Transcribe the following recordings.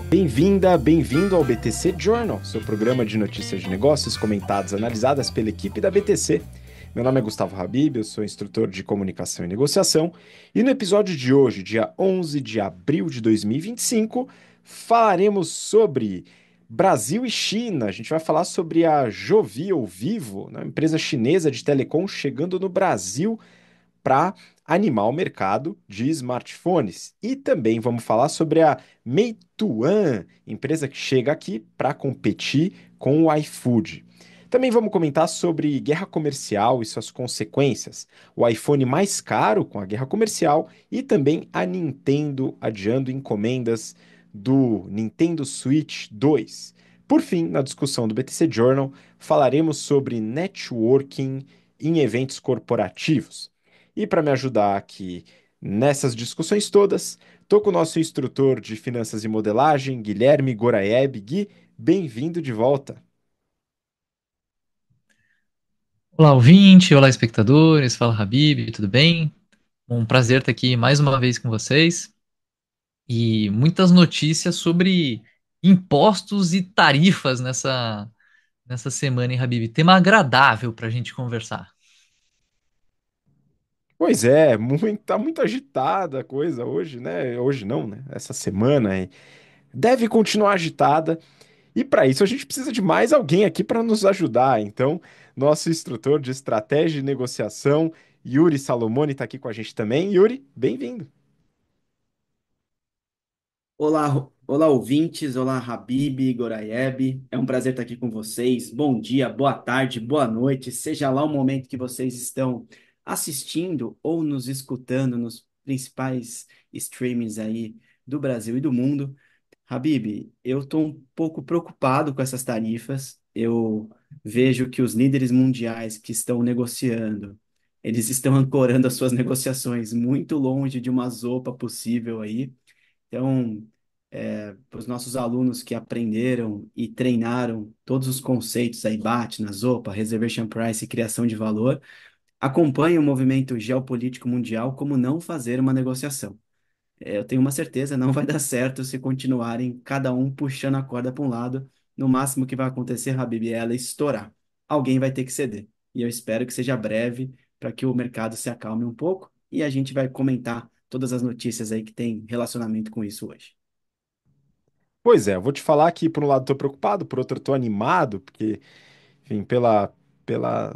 Bem-vinda, bem-vindo ao BTC Journal, seu programa de notícias de negócios comentadas, analisadas pela equipe da BTC. Meu nome é Gustavo Habib, eu sou instrutor de comunicação e negociação, e no episódio de hoje, dia 11 de abril de 2025, falaremos sobre Brasil e China. A gente vai falar sobre a Jovi ou Vivo, uma empresa chinesa de telecom chegando no Brasil para animar o mercado de smartphones. E também vamos falar sobre a Meituan, empresa que chega aqui para competir com o iFood. Também vamos comentar sobre guerra comercial e suas consequências, o iPhone mais caro com a guerra comercial e também a Nintendo adiando encomendas do Nintendo Switch 2. Por fim, na discussão do BTC Journal, falaremos sobre networking em eventos corporativos. E para me ajudar aqui nessas discussões todas, estou com o nosso instrutor de finanças e modelagem, Guilherme Goraeb. Gui, bem-vindo de volta. Olá, ouvinte, olá, espectadores, fala Habib, tudo bem? Um prazer estar aqui mais uma vez com vocês e muitas notícias sobre impostos e tarifas nessa semana, hein, Habib? Tema agradável para a gente conversar. Pois é, tá muito agitada a coisa hoje, né? Hoje não, né? Essa semana deve continuar agitada. E para isso a gente precisa de mais alguém aqui para nos ajudar. Então, nosso instrutor de estratégia e negociação, Yuri Salomone, está aqui com a gente também. Yuri, bem-vindo. Olá, olá ouvintes, olá Habib, Goraieb, é um prazer estar aqui com vocês. Bom dia, boa tarde, boa noite, seja lá o momento que vocês estão assistindo ou nos escutando nos principais streamings aí do Brasil e do mundo. Habib, eu estou um pouco preocupado com essas tarifas. Eu vejo que os líderes mundiais que estão negociando, eles estão ancorando as suas negociações muito longe de uma zopa possível aí. Então, para os nossos alunos que aprenderam e treinaram todos os conceitos aí, BAT, na Zopa, Reservation Price e criação de valor, acompanhem o movimento geopolítico mundial como não fazer uma negociação. Eu tenho uma certeza, não vai dar certo se continuarem cada um puxando a corda para um lado. No máximo que vai acontecer, Habib, é ela estourar. Alguém vai ter que ceder. E eu espero que seja breve para que o mercado se acalme um pouco e a gente vai comentar todas as notícias aí que tem relacionamento com isso hoje. Pois é, eu vou te falar que por um lado estou preocupado, por outro estou animado, porque enfim, pela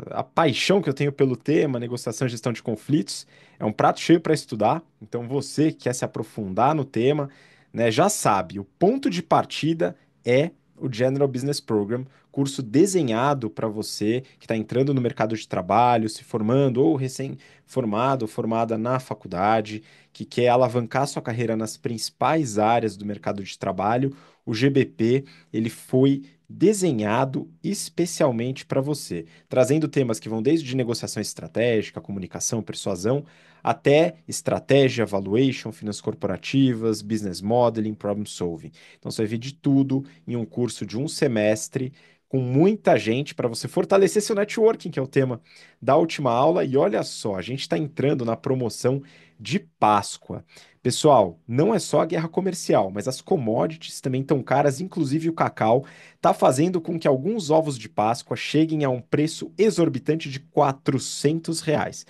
a paixão que eu tenho pelo tema, negociação e gestão de conflitos, é um prato cheio para estudar. Então, você que quer se aprofundar no tema, né, já sabe, o ponto de partida é o General Business Program, curso desenhado para você que está entrando no mercado de trabalho, se formando ou recém-formado ou formada na faculdade, que quer alavancar sua carreira nas principais áreas do mercado de trabalho. O GBP, ele foi desenhado especialmente para você, trazendo temas que vão desde negociação estratégica, comunicação, persuasão, até estratégia, valuation, finanças corporativas, business modeling, problem solving. Então você vai ver de tudo em um curso de um semestre com muita gente para você fortalecer seu networking, que é o tema da última aula. E olha só, a gente está entrando na promoção de Páscoa. Pessoal, não é só a guerra comercial, mas as commodities também estão caras, inclusive o cacau está fazendo com que alguns ovos de Páscoa cheguem a um preço exorbitante de R$ 400.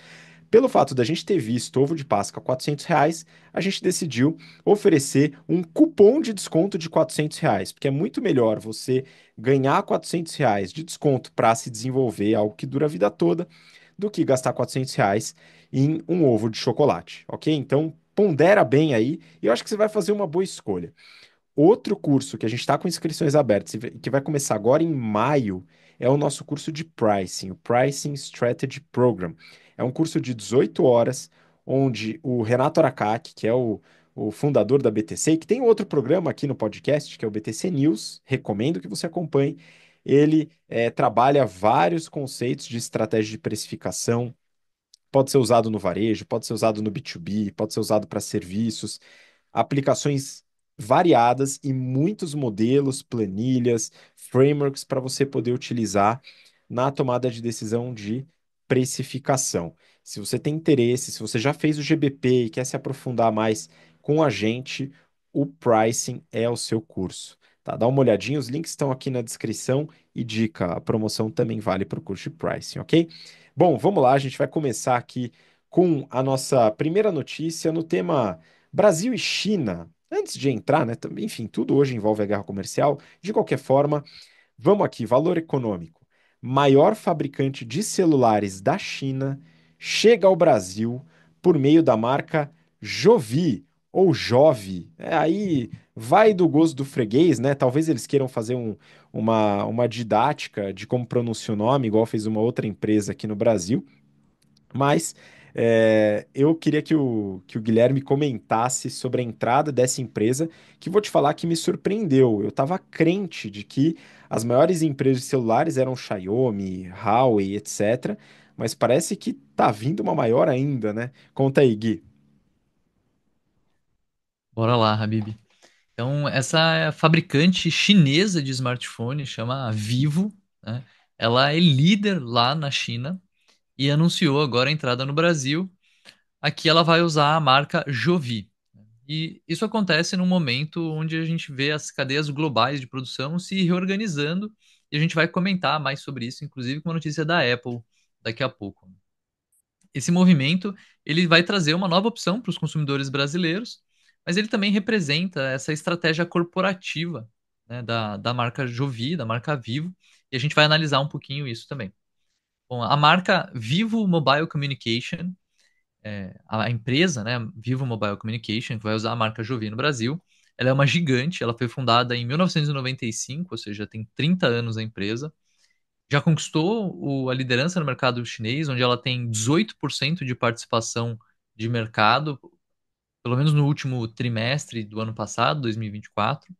Pelo fato da gente ter visto ovo de Páscoa a R$ 400, a gente decidiu oferecer um cupom de desconto de R$ 400, porque é muito melhor você ganhar R$ 400 de desconto para se desenvolver, algo que dura a vida toda, do que gastar R$ 400 em um ovo de chocolate, ok? Então, pondera bem aí e eu acho que você vai fazer uma boa escolha. Outro curso que a gente está com inscrições abertas e que vai começar agora em maio é o nosso curso de Pricing, o Pricing Strategy Program. É um curso de 18 horas, onde o Renato Aracaki, que é o fundador da BTC, e que tem outro programa aqui no podcast, que é o BTC News, recomendo que você acompanhe. Ele trabalha vários conceitos de estratégia de precificação, pode ser usado no varejo, pode ser usado no B2B, pode ser usado para serviços, aplicações variadas e muitos modelos, planilhas, frameworks para você poder utilizar na tomada de decisão de precificação. Se você tem interesse, se você já fez o GBP e quer se aprofundar mais com a gente, o pricing é o seu curso. Tá? Dá uma olhadinha, os links estão aqui na descrição e dica, a promoção também vale para o curso de pricing, ok? Bom, vamos lá, a gente vai começar aqui com a nossa primeira notícia no tema Brasil e China. Antes de entrar, né, enfim, tudo hoje envolve a guerra comercial. De qualquer forma, vamos aqui, valor econômico. Maior fabricante de celulares da China chega ao Brasil por meio da marca Jovi ou Jove. É, aí vai do gosto do freguês, né? Talvez eles queiram fazer uma didática de como pronuncia o nome, igual fez uma outra empresa aqui no Brasil. Mas eu queria que o Guilherme comentasse sobre a entrada dessa empresa, que vou te falar que me surpreendeu. Eu estava crente de que as maiores empresas de celulares eram Xiaomi, Huawei, etc. Mas parece que tá vindo uma maior ainda, né? Conta aí, Gui. Bora lá, Habib. Então, essa é a fabricante chinesa de smartphone, chama Vivo, né? Ela é líder lá na China e anunciou agora a entrada no Brasil. Aqui ela vai usar a marca Jovi. E isso acontece num momento onde a gente vê as cadeias globais de produção se reorganizando, e a gente vai comentar mais sobre isso, inclusive com uma notícia da Apple daqui a pouco. Esse movimento, ele vai trazer uma nova opção para os consumidores brasileiros, mas ele também representa essa estratégia corporativa, né, da marca Jovi, da marca Vivo, e a gente vai analisar um pouquinho isso também. Bom, a marca Vivo Mobile Communication, a empresa, né, Vivo Mobile Communication, que vai usar a marca Jovi no Brasil, ela é uma gigante, ela foi fundada em 1995, ou seja, tem 30 anos a empresa, já conquistou a liderança no mercado chinês, onde ela tem 18% de participação de mercado, pelo menos no último trimestre do ano passado, 2024.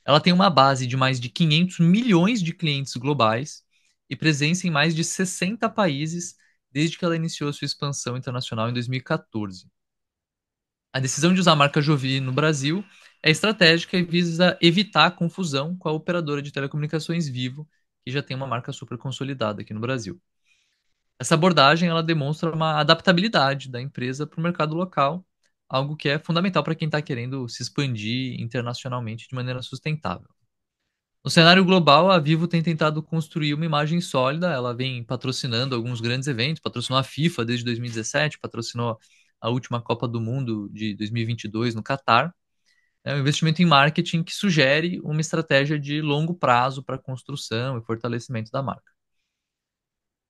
Ela tem uma base de mais de 500 milhões de clientes globais e presença em mais de 60 países desde que ela iniciou sua expansão internacional em 2014. A decisão de usar a marca Jovi no Brasil é estratégica e visa evitar a confusão com a operadora de telecomunicações Vivo, que já tem uma marca super consolidada aqui no Brasil. Essa abordagem ela demonstra uma adaptabilidade da empresa para o mercado local, algo que é fundamental para quem está querendo se expandir internacionalmente de maneira sustentável. No cenário global, a Vivo tem tentado construir uma imagem sólida. Ela vem patrocinando alguns grandes eventos, patrocinou a FIFA desde 2017, patrocinou a última Copa do Mundo de 2022 no Catar. É um investimento em marketing que sugere uma estratégia de longo prazo para a construção e fortalecimento da marca.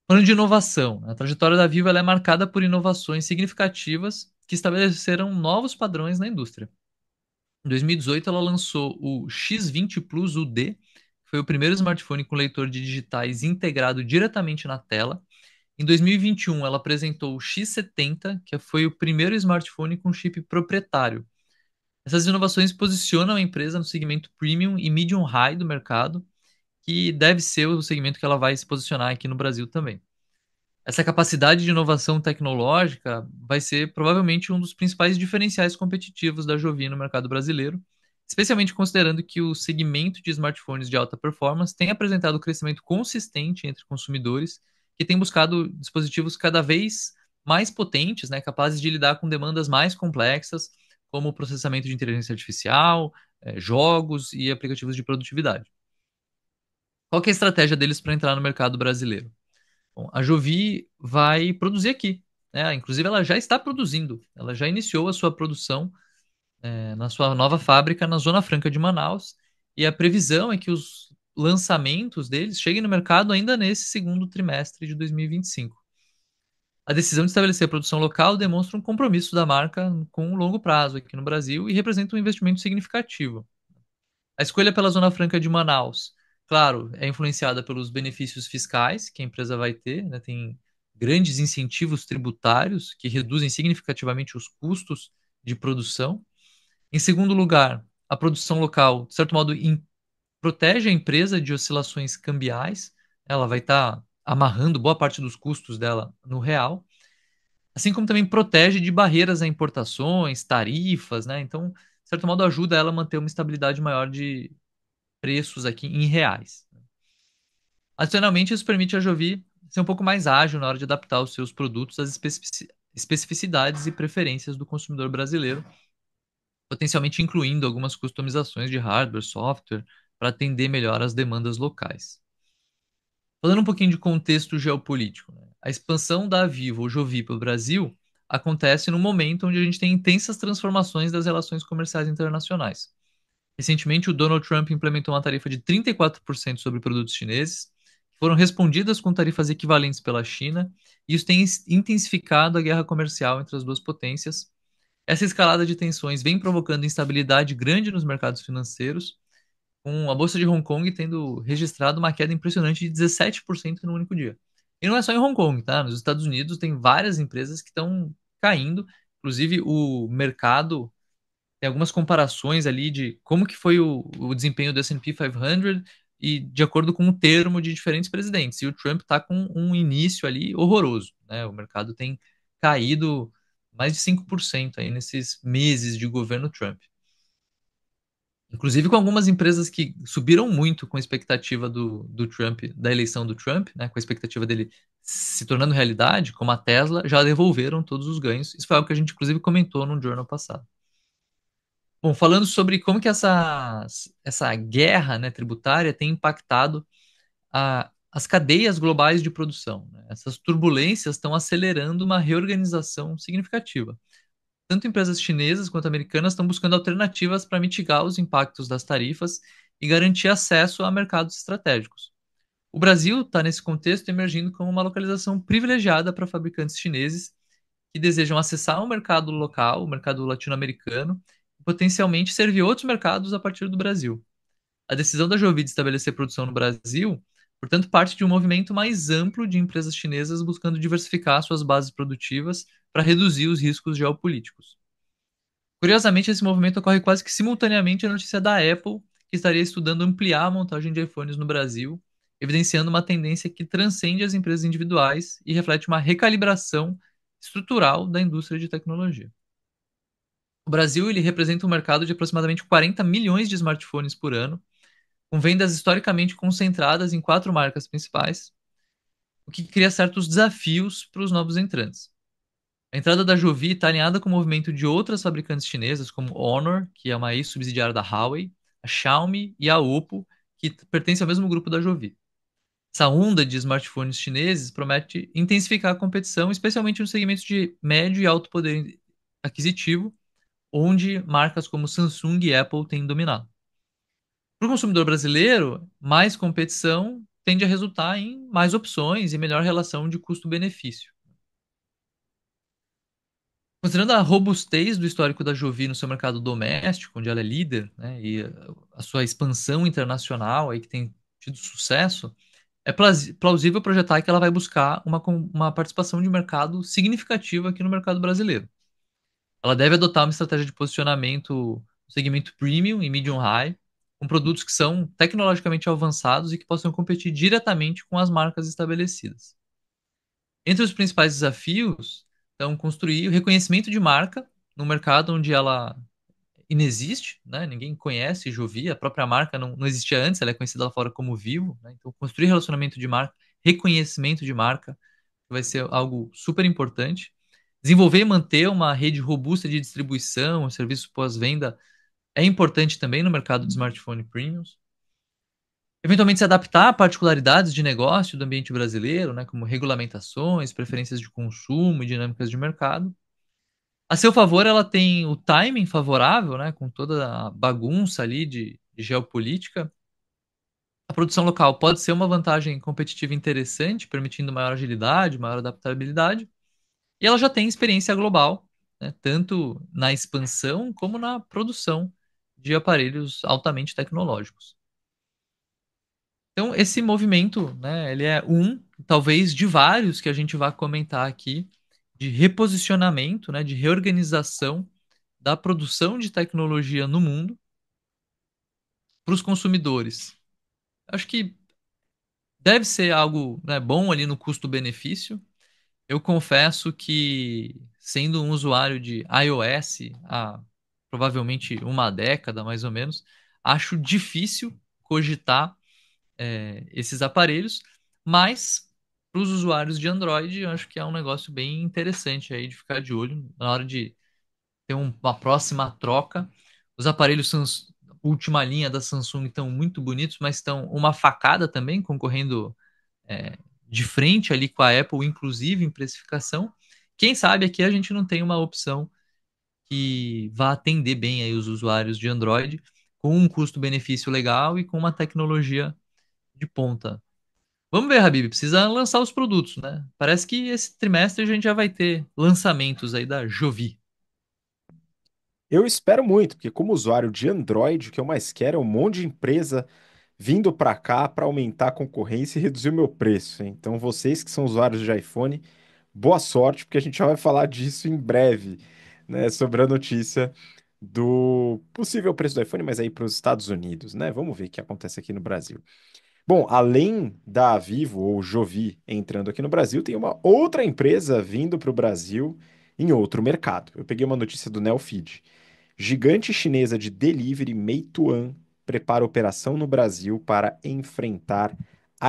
Falando de inovação, a trajetória da Vivo ela é marcada por inovações significativas que estabeleceram novos padrões na indústria. Em 2018, ela lançou o X20 Plus UD, que foi o primeiro smartphone com leitor de digitais integrado diretamente na tela. Em 2021, ela apresentou o X70, que foi o primeiro smartphone com chip proprietário. Essas inovações posicionam a empresa no segmento premium e medium high do mercado, que deve ser o segmento que ela vai se posicionar aqui no Brasil também. Essa capacidade de inovação tecnológica vai ser provavelmente um dos principais diferenciais competitivos da Jovi no mercado brasileiro, especialmente considerando que o segmento de smartphones de alta performance tem apresentado crescimento consistente entre consumidores que têm buscado dispositivos cada vez mais potentes, né, capazes de lidar com demandas mais complexas, como o processamento de inteligência artificial, jogos e aplicativos de produtividade. Qual que é a estratégia deles para entrar no mercado brasileiro? Bom, a Jovi vai produzir aqui, né? Inclusive, ela já está produzindo. Ela já iniciou a sua produção, na sua nova fábrica na Zona Franca de Manaus. E a previsão é que os lançamentos deles cheguem no mercado ainda nesse segundo trimestre de 2025. A decisão de estabelecer a produção local demonstra um compromisso da marca com o longo prazo aqui no Brasil e representa um investimento significativo. A escolha pela Zona Franca de Manaus, claro, é influenciada pelos benefícios fiscais que a empresa vai ter, né? Tem grandes incentivos tributários que reduzem significativamente os custos de produção. Em segundo lugar, a produção local, de certo modo, protege a empresa de oscilações cambiais. Ela vai estar amarrando boa parte dos custos dela no real, assim como também protege de barreiras a importações, tarifas, né? Então, de certo modo, ajuda ela a manter uma estabilidade maior de preços aqui em reais. Adicionalmente, isso permite a Jovi ser um pouco mais ágil na hora de adaptar os seus produtos às especificidades e preferências do consumidor brasileiro, potencialmente incluindo algumas customizações de hardware, software, para atender melhor as demandas locais. Falando um pouquinho de contexto geopolítico, né? A expansão da Vivo ou Jovi para o Brasil acontece no momento onde a gente tem intensas transformações das relações comerciais internacionais. Recentemente, o Donald Trump implementou uma tarifa de 34% sobre produtos chineses, que foram respondidas com tarifas equivalentes pela China, e isso tem intensificado a guerra comercial entre as duas potências. Essa escalada de tensões vem provocando instabilidade grande nos mercados financeiros, com a Bolsa de Hong Kong tendo registrado uma queda impressionante de 17% no único dia. E não é só em Hong Kong, tá? Nos Estados Unidos tem várias empresas que estão caindo, inclusive o mercado tem algumas comparações ali de como que foi o desempenho do S&P 500 e de acordo com o termo de diferentes presidentes. E o Trump está com um início ali horroroso, né? O mercado tem caído mais de 5% aí nesses meses de governo Trump. Inclusive com algumas empresas que subiram muito com a expectativa do Trump, da eleição do Trump, né, com a expectativa dele se tornando realidade, como a Tesla, já devolveram todos os ganhos. Isso foi algo que a gente, inclusive, comentou no Journal passado. Bom, falando sobre como que essa guerra, né, tributária tem impactado as cadeias globais de produção, né? Essas turbulências estão acelerando uma reorganização significativa. Tanto empresas chinesas quanto americanas estão buscando alternativas para mitigar os impactos das tarifas e garantir acesso a mercados estratégicos. O Brasil está, nesse contexto, emergindo como uma localização privilegiada para fabricantes chineses que desejam acessar o mercado local, o mercado latino-americano, e potencialmente servir outros mercados a partir do Brasil. A decisão da Jovi de estabelecer produção no Brasil, portanto, parte de um movimento mais amplo de empresas chinesas buscando diversificar suas bases produtivas para reduzir os riscos geopolíticos. Curiosamente, esse movimento ocorre quase que simultaneamente à notícia da Apple, que estaria estudando ampliar a montagem de iPhones no Brasil, evidenciando uma tendência que transcende as empresas individuais e reflete uma recalibração estrutural da indústria de tecnologia. O Brasil ele representa um mercado de aproximadamente 40 milhões de smartphones por ano, com vendas historicamente concentradas em quatro marcas principais, o que cria certos desafios para os novos entrantes. A entrada da Jovi está alinhada com o movimento de outras fabricantes chinesas, como Honor, que é uma ex-subsidiária da Huawei, a Xiaomi e a Oppo, que pertence ao mesmo grupo da Jovi. Essa onda de smartphones chineses promete intensificar a competição, especialmente nos segmentos de médio e alto poder aquisitivo, onde marcas como Samsung e Apple têm dominado. Para o consumidor brasileiro, mais competição tende a resultar em mais opções e melhor relação de custo-benefício. Considerando a robustez do histórico da Jovi no seu mercado doméstico, onde ela é líder, né, e a sua expansão internacional aí que tem tido sucesso, é plausível projetar que ela vai buscar uma participação de mercado significativa aqui no mercado brasileiro. Ela deve adotar uma estratégia de posicionamento no segmento premium e medium high, com produtos que são tecnologicamente avançados e que possam competir diretamente com as marcas estabelecidas. Entre os principais desafios estão construir o reconhecimento de marca no mercado onde ela inexiste, né? Ninguém conhece Jovi, a própria marca não existia antes, ela é conhecida lá fora como Vivo, né? Então, construir relacionamento de marca, reconhecimento de marca, vai ser algo super importante. Desenvolver e manter uma rede robusta de distribuição, serviço pós-venda é importante também no mercado de smartphone premiums. Eventualmente se adaptar a particularidades de negócio do ambiente brasileiro, né, como regulamentações, preferências de consumo e dinâmicas de mercado. A seu favor, ela tem o timing favorável, né, com toda a bagunça ali de geopolítica. A produção local pode ser uma vantagem competitiva interessante, permitindo maior agilidade, maior adaptabilidade. E ela já tem experiência global, né, tanto na expansão como na produção de aparelhos altamente tecnológicos. Então, esse movimento, né, ele é talvez de vários que a gente vai comentar aqui, de reposicionamento, né, de reorganização da produção de tecnologia no mundo para os consumidores. Acho que deve ser algo, né, bom ali no custo-benefício. Eu confesso que, sendo um usuário de iOS há provavelmente uma década, mais ou menos, acho difícil cogitar esses aparelhos, mas para os usuários de Android, eu acho que é um negócio bem interessante aí de ficar de olho na hora de ter uma próxima troca. Os aparelhos última linha da Samsung estão muito bonitos, mas estão uma facada também, concorrendo de frente ali com a Apple, inclusive em precificação. Quem sabe aqui a gente não tem uma opção que vá atender bem aí os usuários de Android, com um custo-benefício legal e com uma tecnologia de ponta. Vamos ver, Habib, precisa lançar os produtos, né? Parece que esse trimestre a gente já vai ter lançamentos aí da Jovi. Eu espero muito, porque como usuário de Android, o que eu mais quero é um monte de empresa vindo para cá para aumentar a concorrência e reduzir o meu preço. Hein? Então, vocês que são usuários de iPhone, boa sorte, porque a gente já vai falar disso em breve, né? Sobre a notícia do possível preço do iPhone, mas aí para os Estados Unidos, né? Vamos ver o que acontece aqui no Brasil. Bom, além da Vivo ou Jovi entrando aqui no Brasil, tem uma outra empresa vindo para o Brasil em outro mercado. Eu peguei uma notícia do Neofeed. Gigante chinesa de delivery Meituan prepara operação no Brasil para enfrentar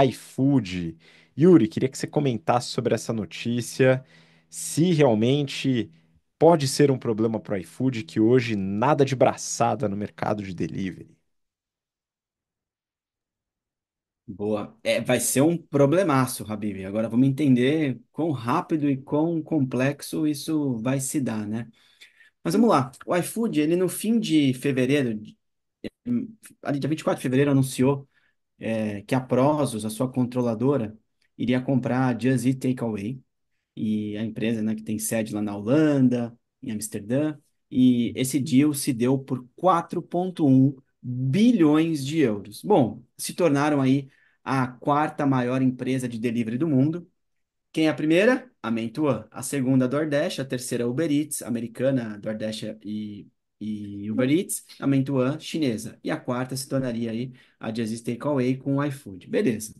iFood. Yuri, queria que você comentasse sobre essa notícia, se realmente pode ser um problema para o iFood, que hoje nada de braçada no mercado de delivery. Boa. É, vai ser um problemaço, Habib. Agora vamos entender quão rápido e quão complexo isso vai se dar, né? Mas vamos lá. O iFood, ele no fim de fevereiro, ali dia 24 de fevereiro, anunciou que a Prozos, a sua controladora, iria comprar a Just Eat Takeaway, e a empresa, né, que tem sede lá na Holanda, em Amsterdã, e esse deal se deu por 4,1 bilhões de euros. Bom, se tornaram aí a quarta maior empresa de delivery do mundo. Quem é a primeira? A Meituan. A segunda, a DoorDash. A terceira, a Uber Eats, americana, DoorDash e Uber Eats. A Meituan, chinesa. E a quarta se tornaria aí a Just Eat Takeaway com o iFood. Beleza.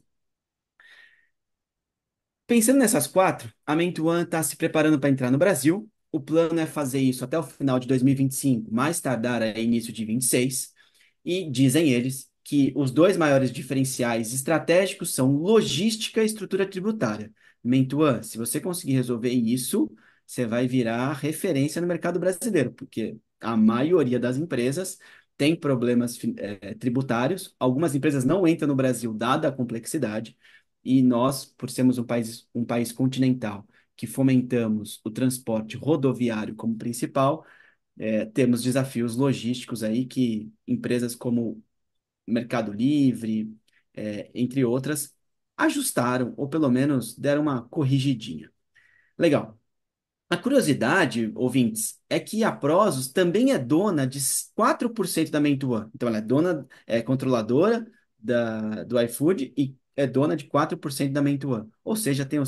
Pensando nessas quatro, a Ment1 está se preparando para entrar no Brasil. O plano é fazer isso até o final de 2025, mais tardar é início de 26. E dizem eles que os dois maiores diferenciais estratégicos são logística e estrutura tributária. Ment1, se você conseguir resolver isso, você vai virar referência no mercado brasileiro, porque a maioria das empresas tem problemas tributários. Algumas empresas não entram no Brasil, dada a complexidade. E nós, por sermos um país continental que fomentamos o transporte rodoviário como principal, temos desafios logísticos aí que empresas como Mercado Livre, entre outras, ajustaram ou pelo menos deram uma corrigidinha. Legal. A curiosidade, ouvintes, é que a Prozos também é dona de 4% da Meituan. Então, ela é dona, é controladora do iFood e é dona de 4% da Meituan. Ou seja, tem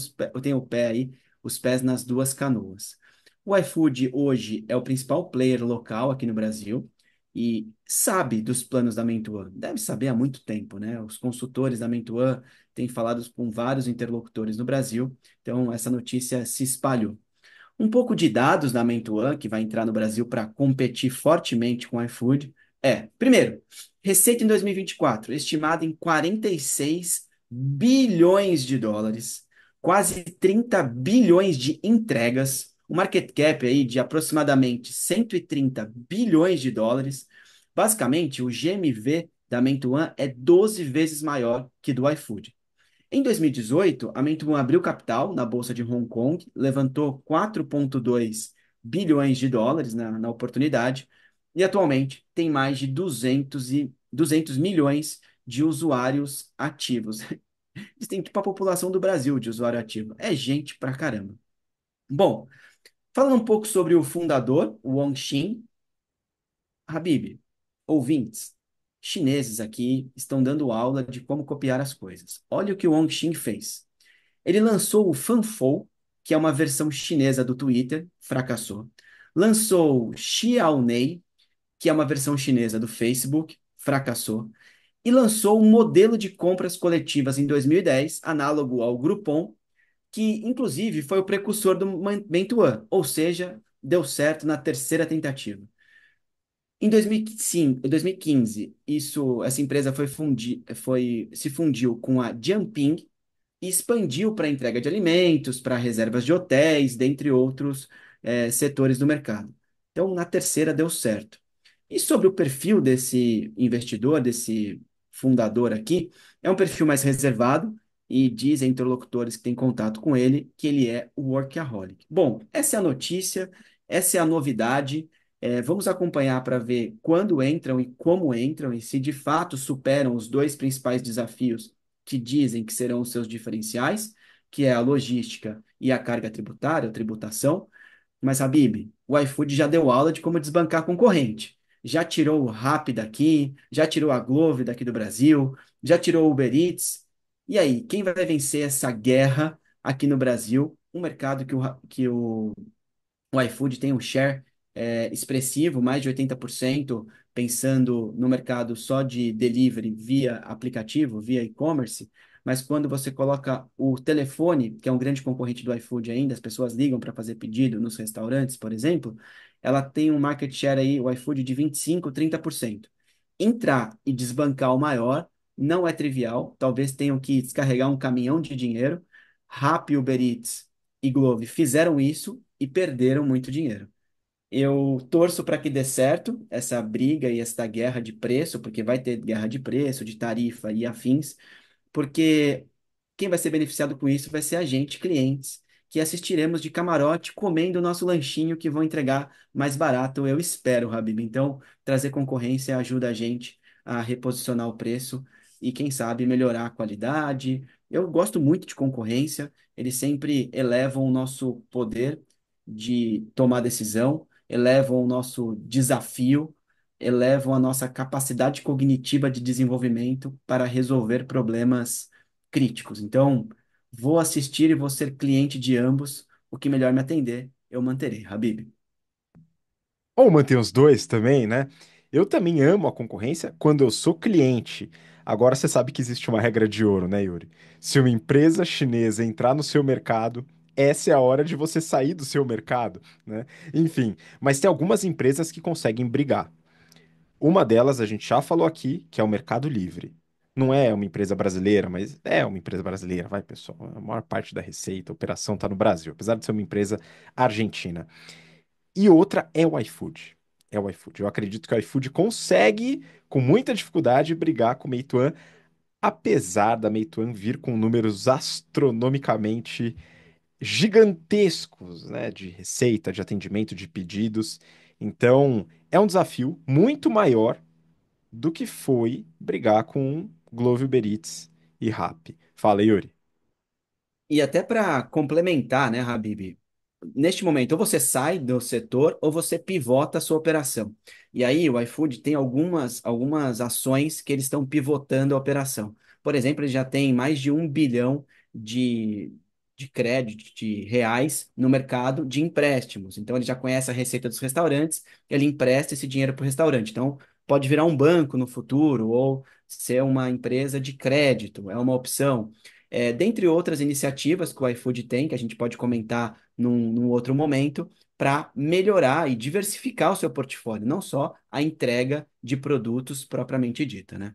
o pé aí, os pés nas duas canoas. O iFood hoje é o principal player local aqui no Brasil e sabe dos planos da Meituan. Deve saber há muito tempo, né? Os consultores da Meituan têm falado com vários interlocutores no Brasil, então essa notícia se espalhou. Um pouco de dados da Ment1, que vai entrar no Brasil para competir fortemente com o iFood, primeiro, receita em 2024, estimada em 46 bilhões de dólares, quase 30 bilhões de entregas, um market cap aí de aproximadamente 130 bilhões de dólares. Basicamente, o GMV da Ment1 é 12 vezes maior que do iFood. Em 2018, a Ment1 abriu capital na Bolsa de Hong Kong, levantou 4,2 bilhões de dólares na oportunidade e atualmente tem mais de 200 milhões de usuários ativos. Isso tem tipo a população do Brasil de usuário ativo. É gente pra caramba. Bom, falando um pouco sobre o fundador, o Wang Xin, Habib, ouvintes, chineses aqui estão dando aula de como copiar as coisas. Olha o que o Wang Xin fez. Ele lançou o Fanfou, que é uma versão chinesa do Twitter, fracassou. Lançou Xiaonei, que é uma versão chinesa do Facebook, fracassou. E lançou um modelo de compras coletivas em 2010, análogo ao Groupon, que inclusive foi o precursor do Meituan, ou seja, deu certo na terceira tentativa. Em 2005, 2015, essa empresa se fundiu com a Jianping, e expandiu para entrega de alimentos, para reservas de hotéis, dentre outros setores do mercado. Então, na terceira deu certo. E sobre o perfil desse investidor, desse fundador aqui, é um perfil mais reservado e dizem interlocutores que têm contato com ele que ele é o workaholic. Bom, essa é a notícia, essa é a novidade. Vamos acompanhar para ver quando entram e como entram e se de fato superam os dois principais desafios que dizem que serão os seus diferenciais, que é a logística e a carga tributária, a tributação. Mas, Habib, o iFood já deu aula de como desbancar concorrente. Já tirou o Rappi daqui, já tirou a Glovo daqui do Brasil, já tirou o Uber Eats. E aí, quem vai vencer essa guerra aqui no Brasil? Um mercado que o iFood tem um share expressivo, mais de 80%, pensando no mercado só de delivery via aplicativo, via e-commerce. Mas quando você coloca o telefone, que é um grande concorrente do iFood ainda, as pessoas ligam para fazer pedido nos restaurantes, por exemplo, ela tem um market share aí, o iFood, de 25, 30%. Entrar e desbancar o maior não é trivial, talvez tenham que descarregar um caminhão de dinheiro. Rappi, Uber Eats e Glovo fizeram isso e perderam muito dinheiro. Eu torço para que dê certo essa briga e essa guerra de preço, porque vai ter guerra de preço, de tarifa e afins, porque quem vai ser beneficiado com isso vai ser a gente, clientes, que assistiremos de camarote comendo o nosso lanchinho que vão entregar mais barato, eu espero, Habib. Então, trazer concorrência ajuda a gente a reposicionar o preço e, quem sabe, melhorar a qualidade. Eu gosto muito de concorrência, eles sempre elevam o nosso poder de tomar decisão, elevam o nosso desafio, elevam a nossa capacidade cognitiva de desenvolvimento para resolver problemas críticos. Então, vou assistir e vou ser cliente de ambos. O que melhor me atender, eu manterei, Habib. Ou manter os dois também, né? Eu também amo a concorrência quando eu sou cliente. Agora você sabe que existe uma regra de ouro, né, Yuri? Se uma empresa chinesa entrar no seu mercado, essa é a hora de você sair do seu mercado, né? Enfim, mas tem algumas empresas que conseguem brigar. Uma delas a gente já falou aqui, que é o Mercado Livre. Não é uma empresa brasileira, mas é uma empresa brasileira, vai, pessoal. A maior parte da receita, a operação está no Brasil, apesar de ser uma empresa argentina. E outra é o iFood. É o iFood. Eu acredito que o iFood consegue, com muita dificuldade, brigar com o Meituan, apesar da Meituan vir com números astronomicamente gigantescos, né, de receita, de atendimento, de pedidos. Então, é um desafio muito maior do que foi brigar com Glovo, Uber Eats e Rappi. Fala, Yuri. E até para complementar, né, Habib? Neste momento, ou você sai do setor ou você pivota a sua operação. E aí, o iFood tem algumas ações que eles estão pivotando a operação. Por exemplo, ele já tem mais de 1 bilhão de crédito, de reais, no mercado de empréstimos. Então, ele já conhece a receita dos restaurantes, ele empresta esse dinheiro para o restaurante. Então, pode virar um banco no futuro ou ser uma empresa de crédito, é uma opção. Dentre outras iniciativas que o iFood tem, que a gente pode comentar num outro momento, para melhorar e diversificar o seu portfólio, não só a entrega de produtos propriamente dita, né?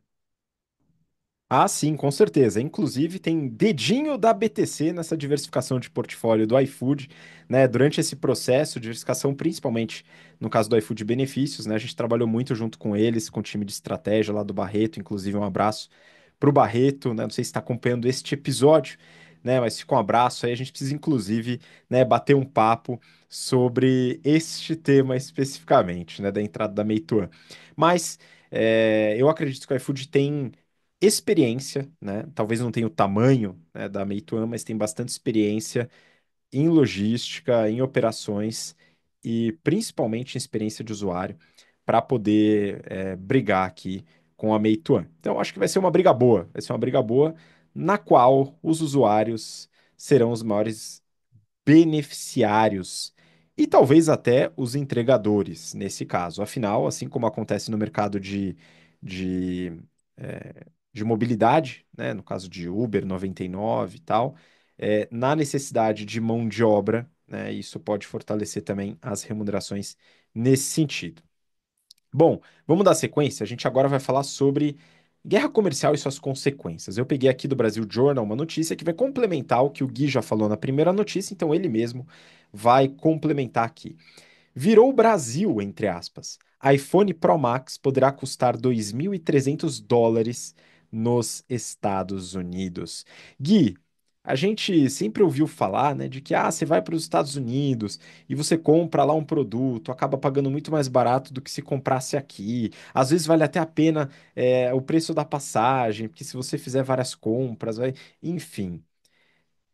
Ah, sim, com certeza. Inclusive, tem dedinho da BTC nessa diversificação de portfólio do iFood, né? Durante esse processo, diversificação principalmente no caso do iFood Benefícios, né? A gente trabalhou muito junto com eles, com o time de estratégia lá do Barreto, inclusive um abraço para o Barreto, né? Não sei se está acompanhando este episódio, né? Mas fica um abraço aí. A gente precisa, inclusive, né, bater um papo sobre este tema especificamente, né? Da entrada da Meituan. Mas eu acredito que o iFood tem experiência, né? Talvez não tenha o tamanho, né, da Meituan, mas tem bastante experiência em logística, em operações e principalmente em experiência de usuário para poder brigar aqui com a Meituan. Então, acho que vai ser uma briga boa. Vai ser uma briga boa na qual os usuários serão os maiores beneficiários e talvez até os entregadores nesse caso. Afinal, assim como acontece no mercado de, de mobilidade, né, no caso de Uber 99 e tal, na necessidade de mão de obra, né, isso pode fortalecer também as remunerações nesse sentido. Bom, vamos dar sequência. A gente agora vai falar sobre guerra comercial e suas consequências. Eu peguei aqui do Brasil Journal uma notícia que vai complementar o que o Gui já falou na primeira notícia, então ele mesmo vai complementar aqui. Virou o Brasil, entre aspas. iPhone Pro Max poderá custar US$ 2.300 nos Estados Unidos. Gui, a gente sempre ouviu falar, né, de que você vai para os Estados Unidos e você compra lá um produto, acaba pagando muito mais barato do que se comprasse aqui. Às vezes vale até a pena o preço da passagem, porque se você fizer várias compras, vai, enfim.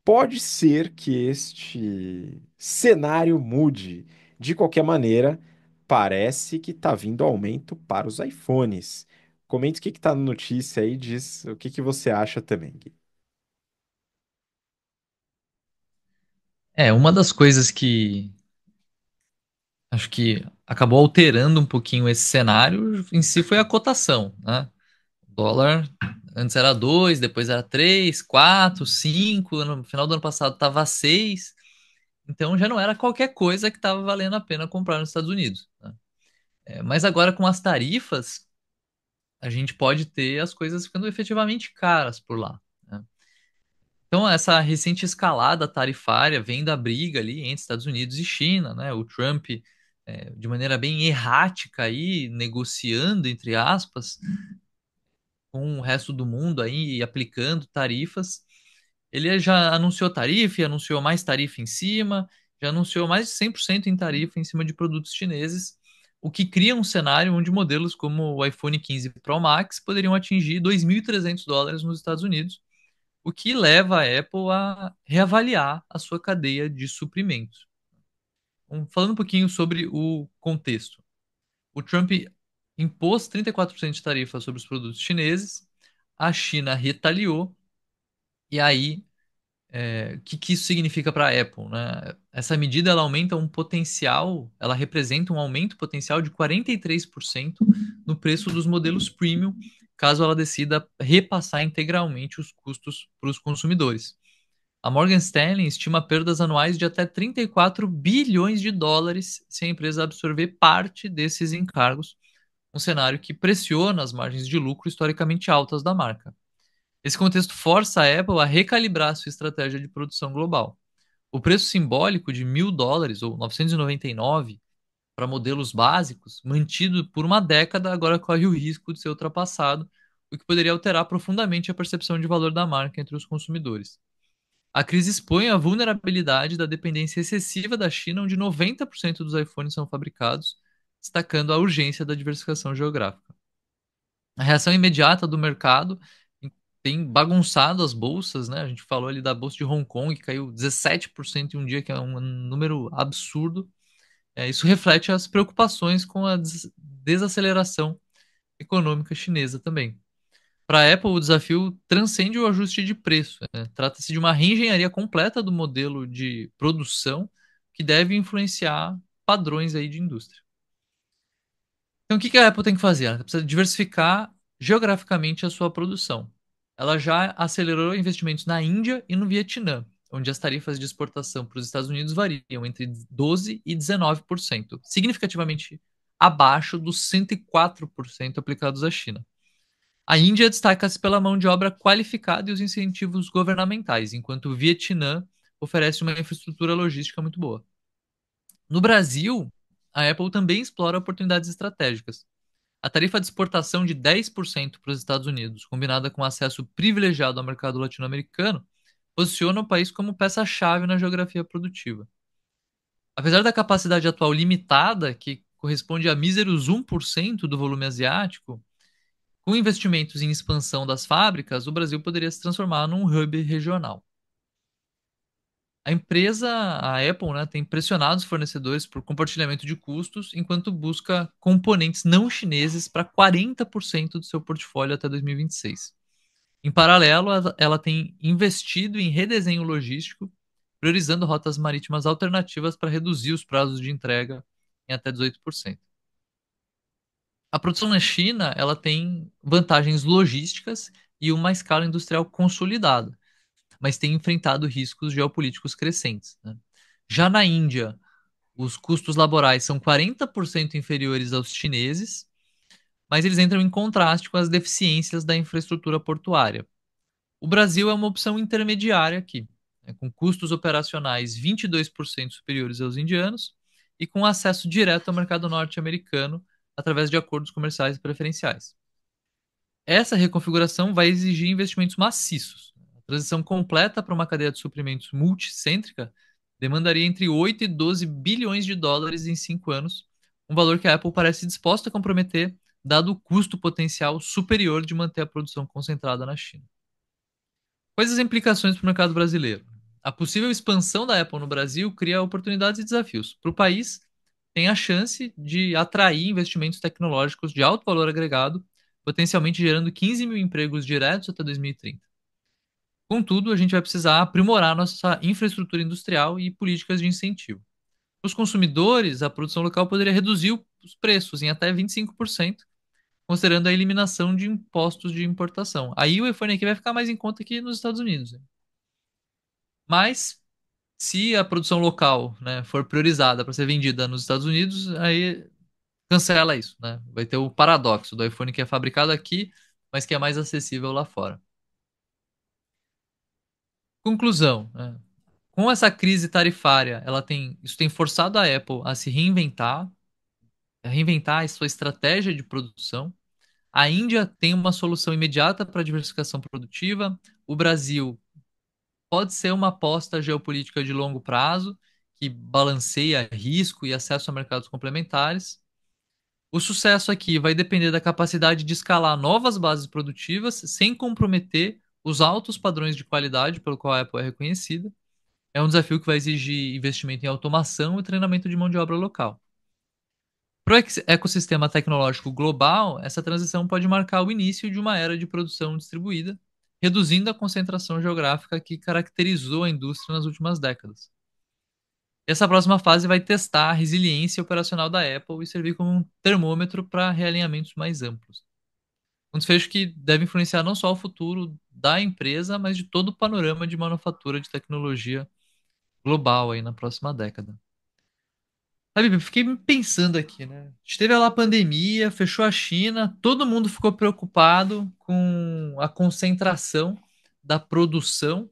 Pode ser que este cenário mude. De qualquer maneira, parece que está vindo aumento para os iPhones. Comente o que está na notícia aí, diz o que você acha também, Gui. Uma das coisas que acho que acabou alterando um pouquinho esse cenário em si foi a cotação, né? O dólar antes era 2, depois era 3, 4, 5, no final do ano passado estava 6. Então já não era qualquer coisa que estava valendo a pena comprar nos Estados Unidos, né? Mas agora com as tarifas, a gente pode ter as coisas ficando efetivamente caras por lá, né? Então essa recente escalada tarifária vem da briga ali entre Estados Unidos e China, né? O Trump, de maneira bem errática aí, negociando, entre aspas, com o resto do mundo aí, e aplicando tarifas. Ele já anunciou tarifa, e anunciou mais tarifa em cima, já anunciou mais de 100% em tarifa em cima de produtos chineses, o que cria um cenário onde modelos como o iPhone 15 Pro Max poderiam atingir US$ 2.300 nos Estados Unidos, o que leva a Apple a reavaliar a sua cadeia de suprimentos. Falando um pouquinho sobre o contexto. O Trump impôs 34% de tarifa sobre os produtos chineses, a China retaliou, e aí o que, que isso significa para a Apple, né? Essa medida ela aumenta um potencial, ela representa um aumento potencial de 43% no preço dos modelos premium, caso ela decida repassar integralmente os custos para os consumidores. A Morgan Stanley estima perdas anuais de até 34 bilhões de dólares se a empresa absorver parte desses encargos, um cenário que pressiona as margens de lucro historicamente altas da marca. Esse contexto força a Apple a recalibrar sua estratégia de produção global. O preço simbólico de US$ 1.000 ou 999 para modelos básicos, mantido por uma década, agora corre o risco de ser ultrapassado, o que poderia alterar profundamente a percepção de valor da marca entre os consumidores. A crise expõe a vulnerabilidade da dependência excessiva da China, onde 90% dos iPhones são fabricados, destacando a urgência da diversificação geográfica. A reação imediata do mercado tem bagunçado as bolsas, né? A gente falou ali da bolsa de Hong Kong, que caiu 17% em um dia, que é um número absurdo. Isso reflete as preocupações com a desaceleração econômica chinesa também. Para a Apple, o desafio transcende o ajuste de preço, né? Trata-se de uma reengenharia completa do modelo de produção que deve influenciar padrões aí de indústria. Então, o que a Apple tem que fazer? Ela precisa diversificar geograficamente a sua produção. Ela já acelerou investimentos na Índia e no Vietnã, onde as tarifas de exportação para os Estados Unidos variam entre 12% e 19%, significativamente abaixo dos 104% aplicados à China. A Índia destaca-se pela mão de obra qualificada e os incentivos governamentais, enquanto o Vietnã oferece uma infraestrutura logística muito boa. No Brasil, a Apple também explora oportunidades estratégicas. A tarifa de exportação de 10% para os Estados Unidos, combinada com acesso privilegiado ao mercado latino-americano, posiciona o país como peça-chave na geografia produtiva. Apesar da capacidade atual limitada, que corresponde a míseros 1% do volume asiático, com investimentos em expansão das fábricas, o Brasil poderia se transformar num hub regional. A empresa, a Apple, né, tem pressionado os fornecedores por compartilhamento de custos, enquanto busca componentes não chineses para 40% do seu portfólio até 2026. Em paralelo, ela tem investido em redesenho logístico, priorizando rotas marítimas alternativas para reduzir os prazos de entrega em até 18%. A produção na China, ela tem vantagens logísticas e uma escala industrial consolidada, mas tem enfrentado riscos geopolíticos crescentes, né? Já na Índia, os custos laborais são 40% inferiores aos chineses, mas eles entram em contraste com as deficiências da infraestrutura portuária. O Brasil é uma opção intermediária aqui, né, com custos operacionais 22% superiores aos indianos e com acesso direto ao mercado norte-americano através de acordos comerciais preferenciais. Essa reconfiguração vai exigir investimentos maciços. A transição completa para uma cadeia de suprimentos multicêntrica demandaria entre 8 e 12 bilhões de dólares em 5 anos, um valor que a Apple parece disposta a comprometer, dado o custo potencial superior de manter a produção concentrada na China. Quais as implicações para o mercado brasileiro? A possível expansão da Apple no Brasil cria oportunidades e desafios. Para o país, tem a chance de atrair investimentos tecnológicos de alto valor agregado, potencialmente gerando 15 mil empregos diretos até 2030. Contudo, a gente vai precisar aprimorar nossa infraestrutura industrial e políticas de incentivo. Para os consumidores, a produção local poderia reduzir os preços em até 25%, considerando a eliminação de impostos de importação. Aí o iPhone aqui vai ficar mais em conta que nos Estados Unidos, né? Mas, se a produção local, né, for priorizada para ser vendida nos Estados Unidos, aí cancela isso, né? Vai ter o paradoxo do iPhone que é fabricado aqui, mas que é mais acessível lá fora. Conclusão, né? Com essa crise tarifária, isso tem forçado a Apple a se reinventar, a reinventar a sua estratégia de produção. A Índia tem uma solução imediata para a diversificação produtiva. O Brasil pode ser uma aposta geopolítica de longo prazo, que balanceia risco e acesso a mercados complementares. O sucesso aqui vai depender da capacidade de escalar novas bases produtivas sem comprometer os altos padrões de qualidade pelo qual a Apple é reconhecida. É um desafio que vai exigir investimento em automação e treinamento de mão de obra local. Para o ecossistema tecnológico global, essa transição pode marcar o início de uma era de produção distribuída, reduzindo a concentração geográfica que caracterizou a indústria nas últimas décadas. Essa próxima fase vai testar a resiliência operacional da Apple e servir como um termômetro para realinhamentos mais amplos. Um desfecho que deve influenciar não só o futuro da empresa, mas de todo o panorama de manufatura de tecnologia global aí na próxima década. Sabe, eu fiquei pensando aqui, né? A gente teve lá a pandemia, fechou a China, todo mundo ficou preocupado com a concentração da produção,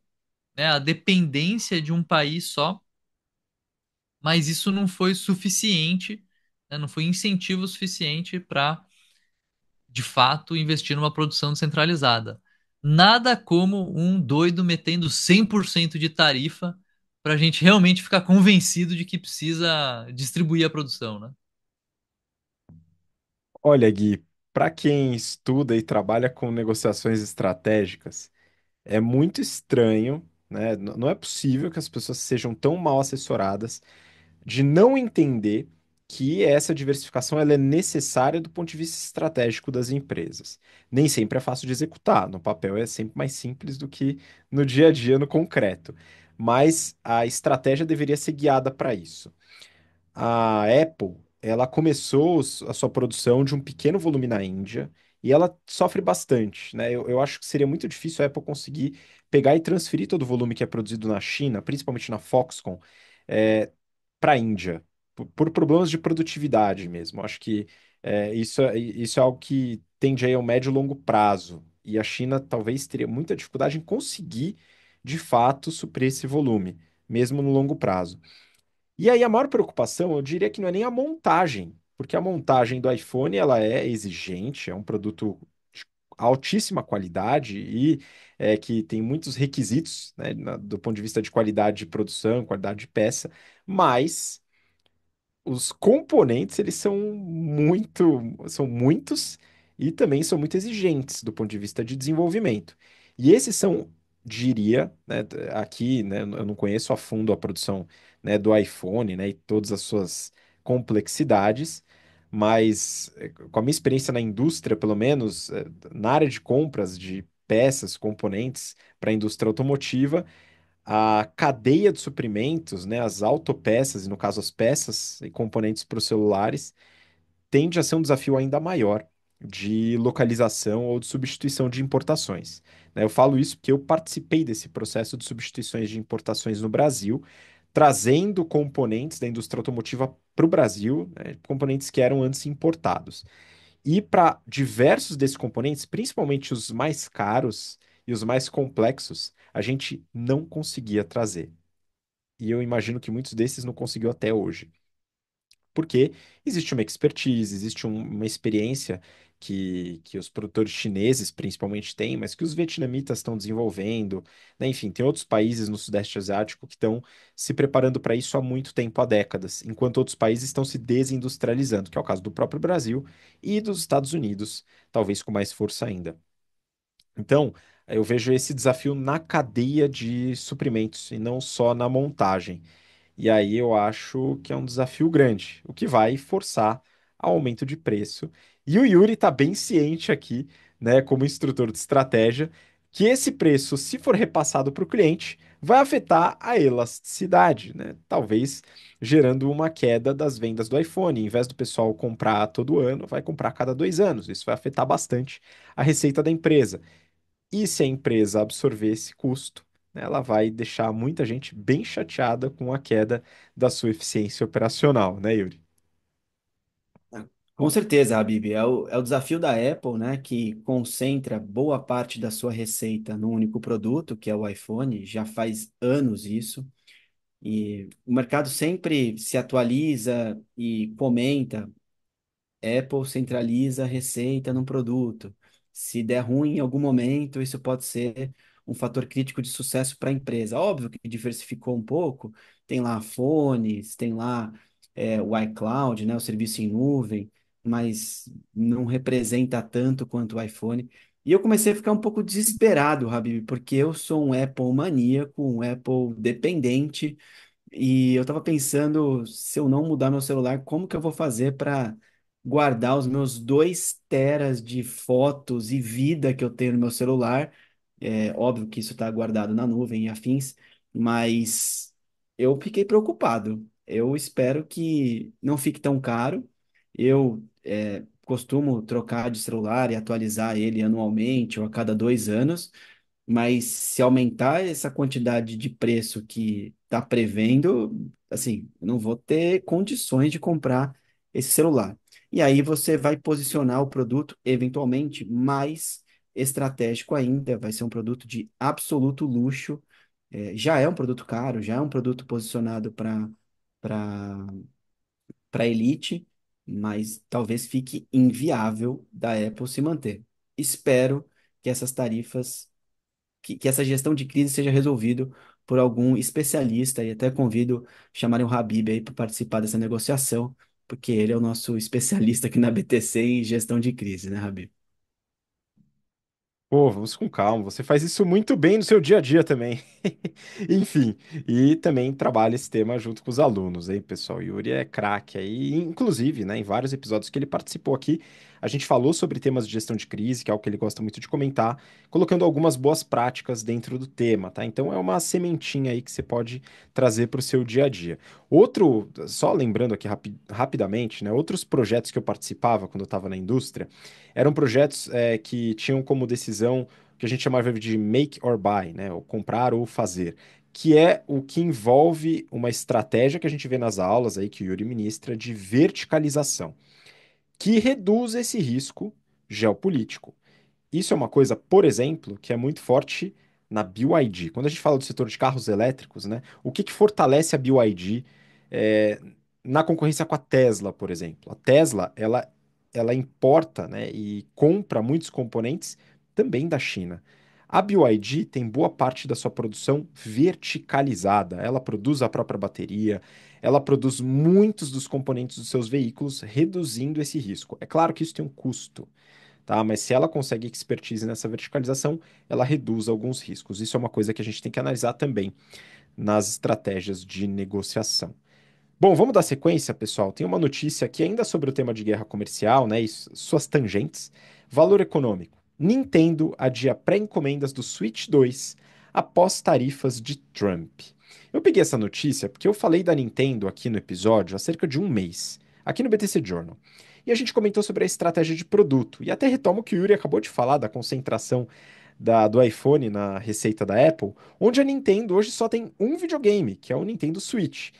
né? A dependência de um país só, mas isso não foi suficiente, né? Não foi incentivo suficiente para, de fato, investir numa produção descentralizada. Nada como um doido metendo 100% de tarifa para a gente realmente ficar convencido de que precisa distribuir a produção, né? Olha, Gui, para quem estuda e trabalha com negociações estratégicas, é muito estranho, né? Não é possível que as pessoas sejam tão mal assessoradas de não entender que essa diversificação ela é necessária do ponto de vista estratégico das empresas. Nem sempre é fácil de executar, no papel é sempre mais simples do que no dia a dia, no concreto. Mas a estratégia deveria ser guiada para isso. A Apple, ela começou a sua produção de um pequeno volume na Índia e ela sofre bastante, né? Eu acho que seria muito difícil a Apple conseguir pegar e transferir todo o volume que é produzido na China, principalmente na Foxconn, para a Índia, por problemas de produtividade mesmo. Eu acho que isso é algo que tende aí ao médio e longo prazo. E a China talvez teria muita dificuldade em conseguir, de fato, suprir esse volume, mesmo no longo prazo. E aí a maior preocupação, eu diria que não é nem a montagem, porque a montagem do iPhone ela é exigente, é um produto de altíssima qualidade e que tem muitos requisitos, né, do ponto de vista de qualidade de produção, qualidade de peça, mas os componentes, eles são muitos e também são muito exigentes do ponto de vista de desenvolvimento. E esses são, diria, né, aqui, né, eu não conheço a fundo a produção, né, do iPhone, né, e todas as suas complexidades, mas com a minha experiência na indústria, pelo menos, na área de compras de peças, componentes para a indústria automotiva, a cadeia de suprimentos, né, as autopeças, e no caso as peças e componentes para os celulares, tende a ser um desafio ainda maior de localização ou de substituição de importações. Né? Eu falo isso porque eu participei desse processo de substituições de importações no Brasil, trazendo componentes da indústria automotiva para o Brasil, né, componentes que eram antes importados. E para diversos desses componentes, principalmente os mais caros e os mais complexos, a gente não conseguia trazer. E eu imagino que muitos desses não conseguiu até hoje. Porque existe uma expertise, existe uma experiência que os produtores chineses principalmente têm, mas que os vietnamitas estão desenvolvendo, né? Enfim, tem outros países no Sudeste Asiático que estão se preparando para isso há muito tempo, há décadas, enquanto outros países estão se desindustrializando, que é o caso do próprio Brasil e dos Estados Unidos, talvez com mais força ainda. Então, eu vejo esse desafio na cadeia de suprimentos e não só na montagem. E aí eu acho que é um desafio grande, o que vai forçar aumento de preço. E o Yuri está bem ciente aqui, né, como instrutor de estratégia, que esse preço, se for repassado para o cliente, vai afetar a elasticidade, né? Talvez gerando uma queda das vendas do iPhone. Em vez do pessoal comprar todo ano, vai comprar a cada 2 anos. Isso vai afetar bastante a receita da empresa. E se a empresa absorver esse custo, né, ela vai deixar muita gente bem chateada com a queda da sua eficiência operacional, né, Yuri? Com certeza, Habib. É o desafio da Apple, né, que concentra boa parte da sua receita num único produto, que é o iPhone. Já faz anos isso. E o mercado sempre se atualiza e comenta. Apple centraliza a receita num produto. Se der ruim em algum momento, isso pode ser um fator crítico de sucesso para a empresa. Óbvio que diversificou um pouco, tem lá fones, tem lá o iCloud, né, o serviço em nuvem, mas não representa tanto quanto o iPhone. E eu comecei a ficar um pouco desesperado, Habib, porque eu sou um Apple maníaco, um Apple dependente, e eu tava pensando, se eu não mudar meu celular, como que eu vou fazer para guardar os meus 2 teras de fotos e vida que eu tenho no meu celular? É óbvio que isso está guardado na nuvem e afins, mas eu fiquei preocupado. Eu espero que não fique tão caro. Eu costumo trocar de celular e atualizar ele anualmente ou a cada 2 anos. Mas se aumentar essa quantidade de preço que está prevendo, assim, eu não vou ter condições de comprar esse celular. E aí você vai posicionar o produto eventualmente mais estratégico ainda, vai ser um produto de absoluto luxo. Já é um produto caro, já é um produto posicionado para para elite, mas talvez fique inviável da Apple se manter. Espero que essas tarifas que essa gestão de crise seja resolvido por algum especialista e até convido chamarem o Habib aí para participar dessa negociação, porque ele é o nosso especialista aqui na BTC em gestão de crise, né, Habib? Pô, vamos com calma. Você faz isso muito bem no seu dia a dia também. Enfim, e também trabalha esse tema junto com os alunos, hein, pessoal? Yuri é craque aí, inclusive, né, em vários episódios que ele participou aqui, a gente falou sobre temas de gestão de crise, que é algo que ele gosta muito de comentar, colocando algumas boas práticas dentro do tema, tá? Então é uma sementinha aí que você pode trazer para o seu dia a dia. Outro, só lembrando aqui rapidamente, né, outros projetos que eu participava quando eu estava na indústria, eram projetos que tinham como decisão o que a gente chamava de make or buy, né? Ou comprar ou fazer, que é o que envolve uma estratégia que a gente vê nas aulas aí que o Yuri ministra de verticalização, que reduz esse risco geopolítico. Isso é uma coisa, por exemplo, que é muito forte na BYD. Quando a gente fala do setor de carros elétricos, né, o que fortalece a BYD é, na concorrência com a Tesla, por exemplo? A Tesla, ela importa, né, e compra muitos componentes também da China. A BYD tem boa parte da sua produção verticalizada. Ela produz a própria bateria, ela produz muitos dos componentes dos seus veículos, reduzindo esse risco. É claro que isso tem um custo, tá? Mas se ela consegue expertise nessa verticalização, ela reduz alguns riscos. Isso é uma coisa que a gente tem que analisar também nas estratégias de negociação. Bom, vamos dar sequência, pessoal. Tem uma notícia aqui ainda sobre o tema de guerra comercial, né, e suas tangentes. Valor econômico. Nintendo adia pré-encomendas do Switch 2 após tarifas de Trump. Eu peguei essa notícia porque eu falei da Nintendo aqui no episódio há cerca de um mês, aqui no BTC Journal. E a gente comentou sobre a estratégia de produto. E até retomo o que o Yuri acabou de falar da concentração do iPhone na receita da Apple, onde a Nintendo hoje só tem um videogame, que é o Nintendo Switch.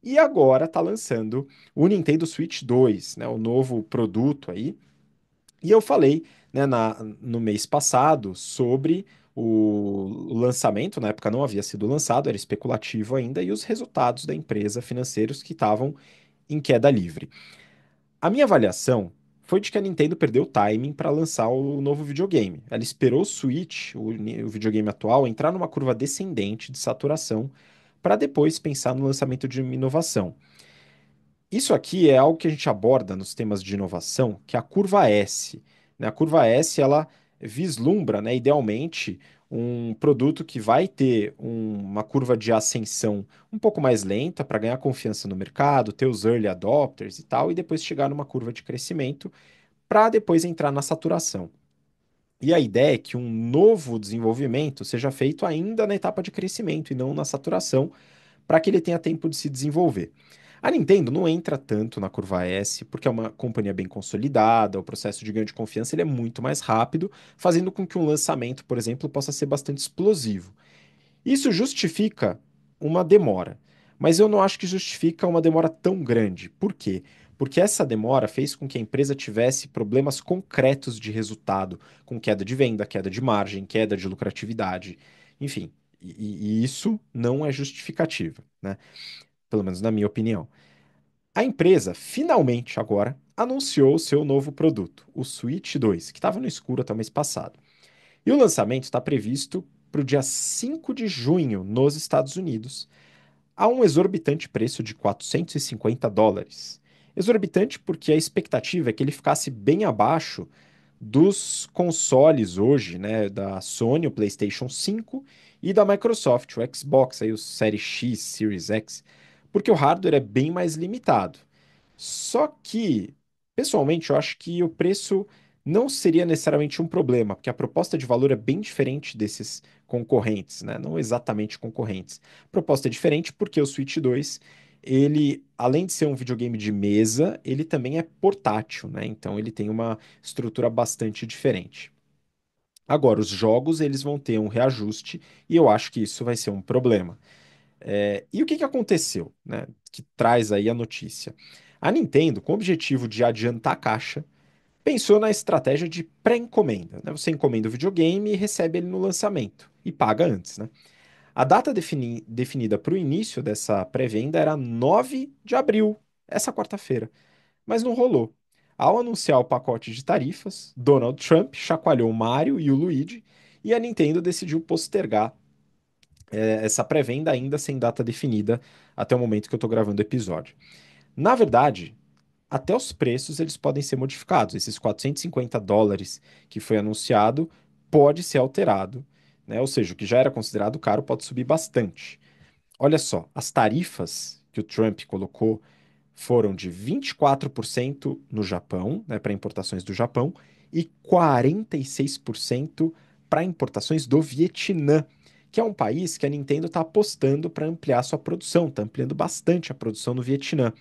E agora está lançando o Nintendo Switch 2, né, o novo produto aí. E eu falei, né, no mês passado sobre o lançamento, na época não havia sido lançado, era especulativo ainda, e os resultados da empresa financeiros que estavam em queda livre. A minha avaliação foi de que a Nintendo perdeu o timing para lançar o novo videogame. Ela esperou o Switch, o videogame atual, entrar numa curva descendente de saturação para depois pensar no lançamento de uma inovação. Isso aqui é algo que a gente aborda nos temas de inovação, que é a curva S, né? A curva S, ela vislumbra, né, idealmente, um produto que vai ter uma curva de ascensão um pouco mais lenta para ganhar confiança no mercado, ter os early adopters e tal, e depois chegar numa curva de crescimento para depois entrar na saturação. E a ideia é que um novo desenvolvimento seja feito ainda na etapa de crescimento e não na saturação, para que ele tenha tempo de se desenvolver. A Nintendo não entra tanto na curva S, porque é uma companhia bem consolidada, o processo de ganho de confiança ele é muito mais rápido, fazendo com que um lançamento, por exemplo, possa ser bastante explosivo. Isso justifica uma demora, mas eu não acho que justifica uma demora tão grande. Por quê? Porque essa demora fez com que a empresa tivesse problemas concretos de resultado, com queda de venda, queda de margem, queda de lucratividade, enfim. E isso não é justificativa, né? Pelo menos na minha opinião. A empresa finalmente agora anunciou o seu novo produto, o Switch 2, que estava no escuro até o mês passado. E o lançamento está previsto para o dia 5 de junho nos Estados Unidos, a um exorbitante preço de US$ 450. Exorbitante porque a expectativa é que ele ficasse bem abaixo dos consoles hoje, né, da Sony, o PlayStation 5, e da Microsoft, o Xbox, aí o Series X, Series X, porque o hardware é bem mais limitado. Só que, pessoalmente, eu acho que o preço não seria necessariamente um problema, porque a proposta de valor é bem diferente desses concorrentes, né? Não exatamente concorrentes. A proposta é diferente porque o Switch 2, ele, além de ser um videogame de mesa, ele também é portátil, né? Então ele tem uma estrutura bastante diferente. Agora, os jogos, eles vão ter um reajuste e eu acho que isso vai ser um problema. E o que que aconteceu, né? Que traz aí a notícia. A Nintendo, com o objetivo de adiantar a caixa, pensou na estratégia de pré-encomenda, né? Você encomenda o videogame e recebe ele no lançamento e paga antes, né? A data definida para o início dessa pré-venda era 9 de abril, essa quarta-feira, mas não rolou. Ao anunciar o pacote de tarifas, Donald Trump chacoalhou o Mario e o Luigi e a Nintendo decidiu postergar essa pré-venda ainda sem data definida até o momento que eu estou gravando o episódio. Na verdade, até os preços eles podem ser modificados. Esses US$ 450 que foi anunciado pode ser alterado, né? Ou seja, o que já era considerado caro pode subir bastante. Olha só, as tarifas que o Trump colocou foram de 24% no Japão, né, para importações do Japão, e 46% para importações do Vietnã, que é um país que a Nintendo está apostando para ampliar sua produção, está ampliando bastante a produção no Vietnã.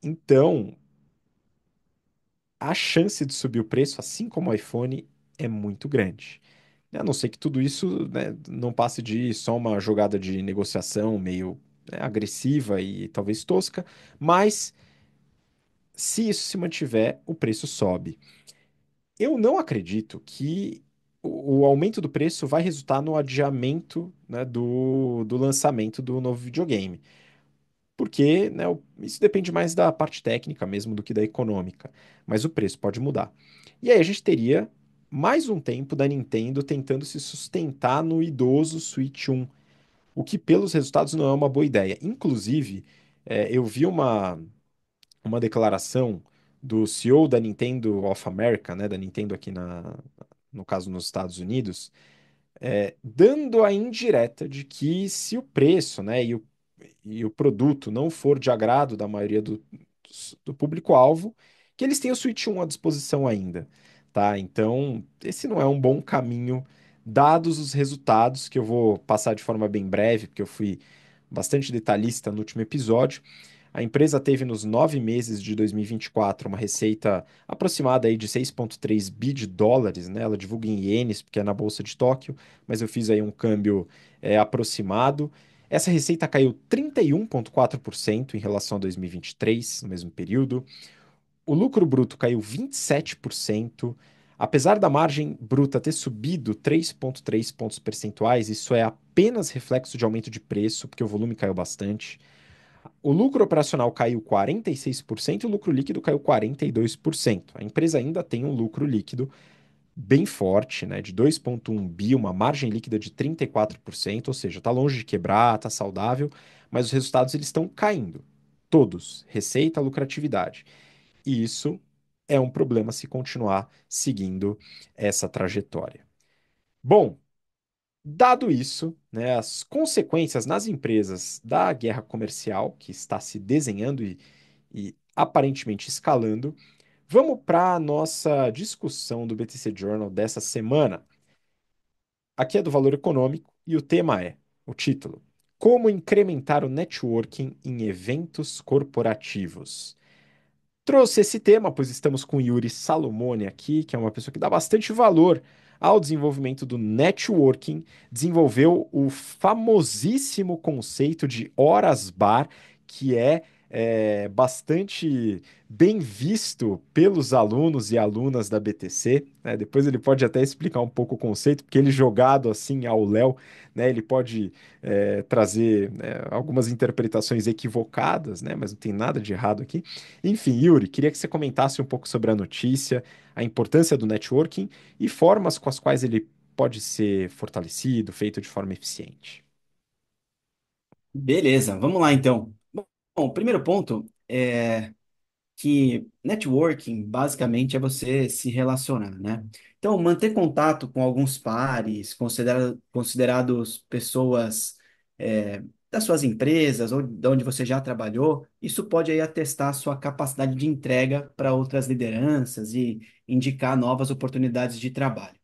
Então, a chance de subir o preço, assim como o iPhone, é muito grande. A não ser que tudo isso, né, não passe de só uma jogada de negociação meio, né, agressiva e talvez tosca, mas se isso se mantiver, o preço sobe. Eu não acredito que o aumento do preço vai resultar no adiamento, né, do lançamento do novo videogame. Porque, né, isso depende mais da parte técnica mesmo do que da econômica. Mas o preço pode mudar. E aí a gente teria mais um tempo da Nintendo tentando se sustentar no idoso Switch 1, o que pelos resultados não é uma boa ideia. Inclusive, eu vi uma declaração do CEO da Nintendo of America, né, da Nintendo aqui no caso nos Estados Unidos, dando a indireta de que se o preço, né, e o produto não for de agrado da maioria do público-alvo, que eles têm o Switch 1 à disposição ainda, tá? Então, esse não é um bom caminho, dados os resultados, que eu vou passar de forma bem breve, porque eu fui bastante detalhista no último episódio. A empresa teve nos 9 meses de 2024 uma receita aproximada aí de 6,3 bi de dólares, né? Ela divulga em ienes, porque é na Bolsa de Tóquio, mas eu fiz aí um câmbio aproximado. Essa receita caiu 31,4% em relação a 2023, no mesmo período. O lucro bruto caiu 27%. Apesar da margem bruta ter subido 3,3 pontos percentuais, isso é apenas reflexo de aumento de preço, porque o volume caiu bastante. O lucro operacional caiu 46% e o lucro líquido caiu 42%. A empresa ainda tem um lucro líquido bem forte, né, de 2,1 bi, uma margem líquida de 34%, ou seja, está longe de quebrar, está saudável, mas os resultados eles estão caindo. Todos, receita, lucratividade. E isso é um problema se continuar seguindo essa trajetória. Bom, dado isso, né, as consequências nas empresas da guerra comercial que está se desenhando e aparentemente escalando, vamos para a nossa discussão do BTC Journal dessa semana. Aqui é do Valor Econômico e o tema é, o título, Como incrementar o networking em eventos corporativos. Trouxe esse tema, pois estamos com Yuri Salomone aqui, que é uma pessoa que dá bastante valor ao desenvolvimento do networking, desenvolveu o famosíssimo conceito de horas bar, que é bastante bem visto pelos alunos e alunas da BTC, né? Depois ele pode até explicar um pouco o conceito, porque ele jogado assim ao léu, né? Ele pode trazer algumas interpretações equivocadas, né? Mas não tem nada de errado aqui. Enfim, Yuri, queria que você comentasse um pouco sobre a notícia, a importância do networking e formas com as quais ele pode ser fortalecido, feito de forma eficiente. Beleza, vamos lá então. Bom, o primeiro ponto é que networking basicamente é você se relacionar, né? Então, manter contato com alguns pares, considerados pessoas é, das suas empresas ou de onde você já trabalhou, isso pode aí atestar a sua capacidade de entrega para outras lideranças e indicar novas oportunidades de trabalho.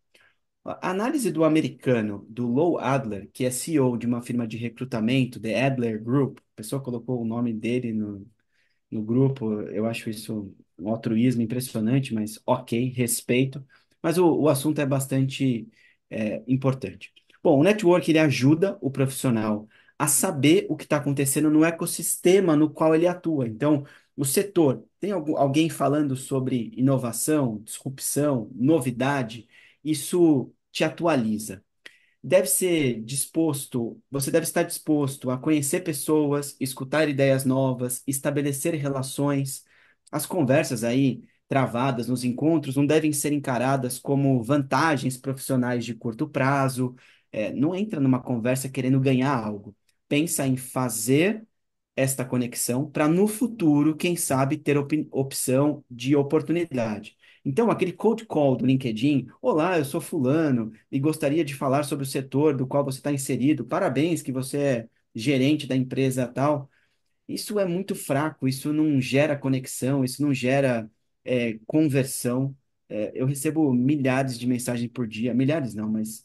A análise do americano, do Lou Adler, que é CEO de uma firma de recrutamento, The Adler Group, a pessoa colocou o nome dele no grupo. Eu acho isso um altruísmo impressionante, mas ok, respeito. Mas o assunto é bastante importante. Bom, o network ele ajuda o profissional a saber o que está acontecendo no ecossistema no qual ele atua. Então, o setor, tem alguém falando sobre inovação, disrupção, novidade, isso te atualiza. Você deve estar disposto a conhecer pessoas, escutar ideias novas, estabelecer relações. As conversas aí travadas nos encontros não devem ser encaradas como vantagens profissionais de curto prazo. Não entra numa conversa querendo ganhar algo. Pensa em fazer esta conexão para no futuro, quem sabe, ter opção de oportunidade. Então, aquele cold call do LinkedIn, olá, eu sou fulano e gostaria de falar sobre o setor do qual você está inserido. Parabéns que você é gerente da empresa tal. Isso é muito fraco, isso não gera conexão, isso não gera conversão. Eu recebo milhares de mensagens por dia, milhares não, mas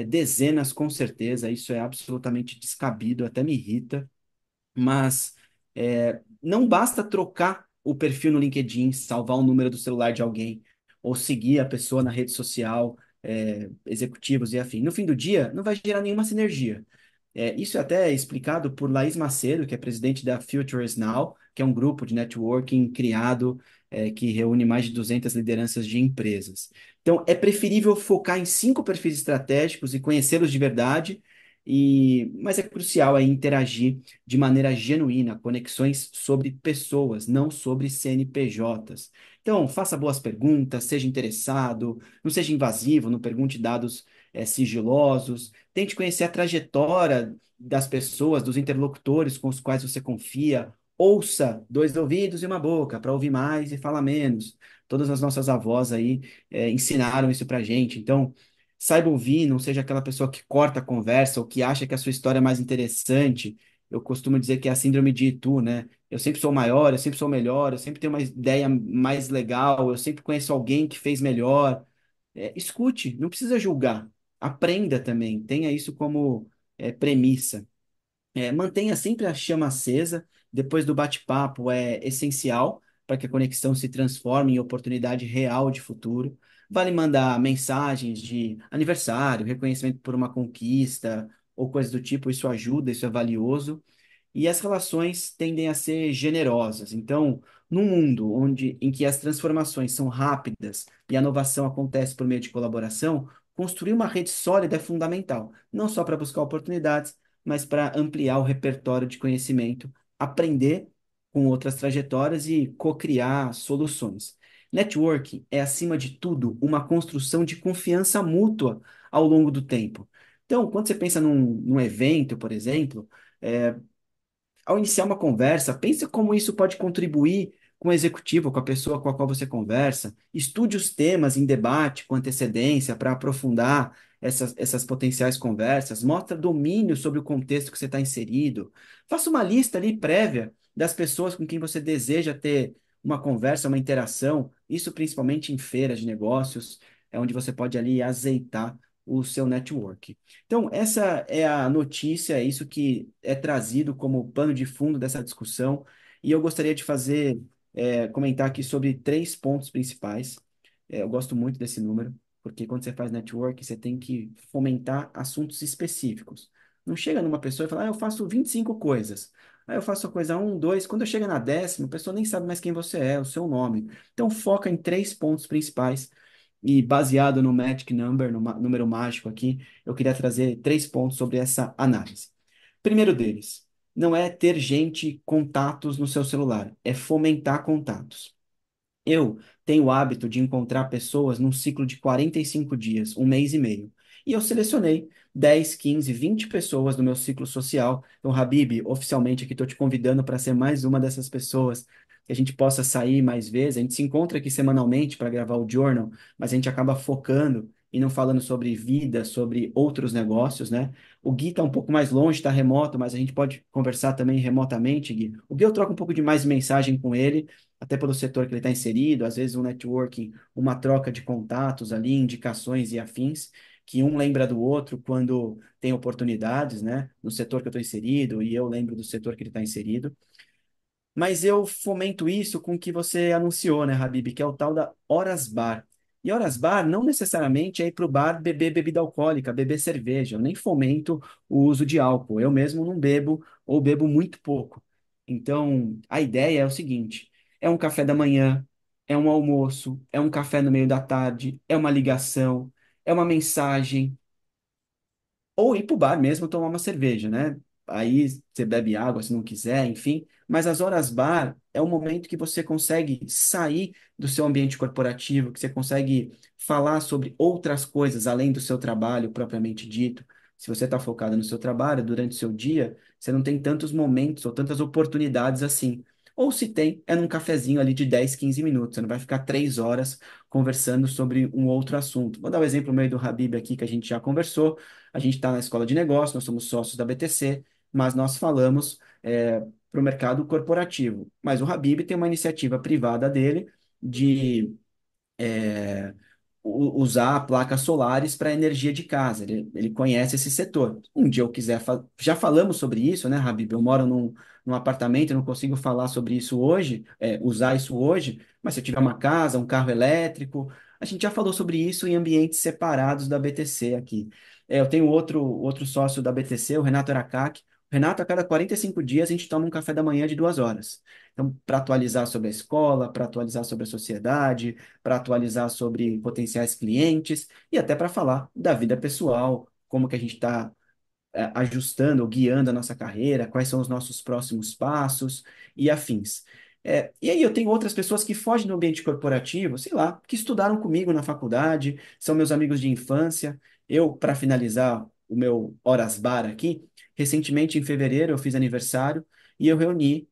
dezenas com certeza. Isso é absolutamente descabido, até me irrita. Mas não basta trocar o perfil no LinkedIn, salvar o número do celular de alguém, ou seguir a pessoa na rede social, executivos e afim. No fim do dia, não vai gerar nenhuma sinergia. Isso é até explicado por Laís Macedo, que é presidente da Future is Now, que é um grupo de networking criado, que reúne mais de 200 lideranças de empresas. Então, é preferível focar em 5 perfis estratégicos e conhecê-los de verdade, mas é crucial aí interagir de maneira genuína, conexões sobre pessoas, não sobre CNPJs. Então, faça boas perguntas, seja interessado, não seja invasivo, não pergunte dados sigilosos. Tente conhecer a trajetória das pessoas, dos interlocutores com os quais você confia. Ouça 2 ouvidos e uma boca para ouvir mais e falar menos. Todas as nossas avós aí ensinaram isso para gente. Então, saiba ouvir, não seja aquela pessoa que corta a conversa ou que acha que a sua história é mais interessante. Eu costumo dizer que é a síndrome de Itu, né? Eu sempre sou maior, eu sempre sou melhor, eu sempre tenho uma ideia mais legal, eu sempre conheço alguém que fez melhor. Escute, não precisa julgar. Aprenda também, tenha isso como premissa. Mantenha sempre a chama acesa, depois do bate-papo é essencial para que a conexão se transforme em oportunidade real de futuro. Vale mandar mensagens de aniversário, reconhecimento por uma conquista ou coisas do tipo, isso ajuda, isso é valioso. E as relações tendem a ser generosas. Então, num mundo em que as transformações são rápidas e a inovação acontece por meio de colaboração, construir uma rede sólida é fundamental, não só para buscar oportunidades, mas para ampliar o repertório de conhecimento aprender com outras trajetórias e co-criar soluções. Networking é, acima de tudo, uma construção de confiança mútua ao longo do tempo. Então, quando você pensa num evento, por exemplo, é, ao iniciar uma conversa, pense como isso pode contribuir com o executivo, com a pessoa com a qual você conversa. Estude os temas em debate com antecedência para aprofundar essas potenciais conversas. Mostre domínio sobre o contexto que você está inserido. Faça uma lista ali prévia das pessoas com quem você deseja ter uma conversa, uma interação. Isso principalmente em feiras de negócios, é onde você pode ali azeitar o seu network. Então, essa é a notícia, é isso que é trazido como pano de fundo dessa discussão, e eu gostaria de comentar aqui sobre três pontos principais. Eu gosto muito desse número, porque quando você faz network, você tem que fomentar assuntos específicos. Não chega numa pessoa e fala, eu faço 25 coisas. Aí eu faço a coisa um, dois, quando eu chego na décima, a pessoa nem sabe mais quem você é, o seu nome. Então, foca em três pontos principais e baseado no Magic Number, número mágico aqui, eu queria trazer três pontos sobre essa análise. Primeiro deles, não é ter gente, contatos no seu celular, é fomentar contatos. Eu tenho o hábito de encontrar pessoas num ciclo de 45 dias, um mês e meio. E eu selecionei 10, 15, 20 pessoas do meu ciclo social. Então, Habib, oficialmente aqui estou te convidando para ser mais uma dessas pessoas, que a gente possa sair mais vezes. A gente se encontra aqui semanalmente para gravar o journal, mas a gente acaba focando e não falando sobre vida, sobre outros negócios, né? O Gui está um pouco mais longe, está remoto, mas a gente pode conversar também remotamente, Gui. O Gui eu troco um pouco de mais mensagem com ele, até pelo setor que ele está inserido, às vezes um networking, uma troca de contatos ali, indicações e afins, que um lembra do outro quando tem oportunidades, né? No setor que eu estou inserido, e eu lembro do setor que ele está inserido. Mas eu fomento isso com o que você anunciou, né, Habib, que é o tal da Horas Bar. E Horas Bar não necessariamente é ir para o bar beber bebida alcoólica, beber cerveja. Eu nem fomento o uso de álcool. Eu mesmo não bebo ou bebo muito pouco. Então, a ideia é o seguinte: é um café da manhã, é um almoço, é um café no meio da tarde, é uma ligação, é uma mensagem, ou ir pro bar mesmo tomar uma cerveja, né? Aí você bebe água se não quiser, enfim. Mas as horas bar é o momento que você consegue sair do seu ambiente corporativo, que você consegue falar sobre outras coisas além do seu trabalho propriamente dito. Se você está focado no seu trabalho durante o seu dia, você não tem tantos momentos ou tantas oportunidades assim. Ou se tem, é num cafezinho ali de 10, 15 minutos. Você não vai ficar 3 horas conversando sobre um outro assunto. Vou dar o exemplo meio do Habib aqui, que a gente já conversou. A gente está na escola de negócio, nós somos sócios da BTC, mas nós falamos para o mercado corporativo. Mas o Habib tem uma iniciativa privada dele de usar placas solares para energia de casa. Ele conhece esse setor. Um dia eu quiser, já falamos sobre isso, né, Habib? Eu moro num apartamento, eu não consigo falar sobre isso hoje, usar isso hoje, mas se eu tiver uma casa, um carro elétrico, a gente já falou sobre isso em ambientes separados da BTC aqui. Eu tenho outro sócio da BTC, o Renato Aracaki. Renato, a cada 45 dias a gente toma um café da manhã de 2 horas. Então, para atualizar sobre a escola, para atualizar sobre a sociedade, para atualizar sobre potenciais clientes e até para falar da vida pessoal, como que a gente está ajustando ou guiando a nossa carreira, quais são os nossos próximos passos e afins. E aí eu tenho outras pessoas que fogem do ambiente corporativo, sei lá, que estudaram comigo na faculdade, são meus amigos de infância. Eu, para finalizar o meu Horas Bar aqui, recentemente em fevereiro eu fiz aniversário e eu reuni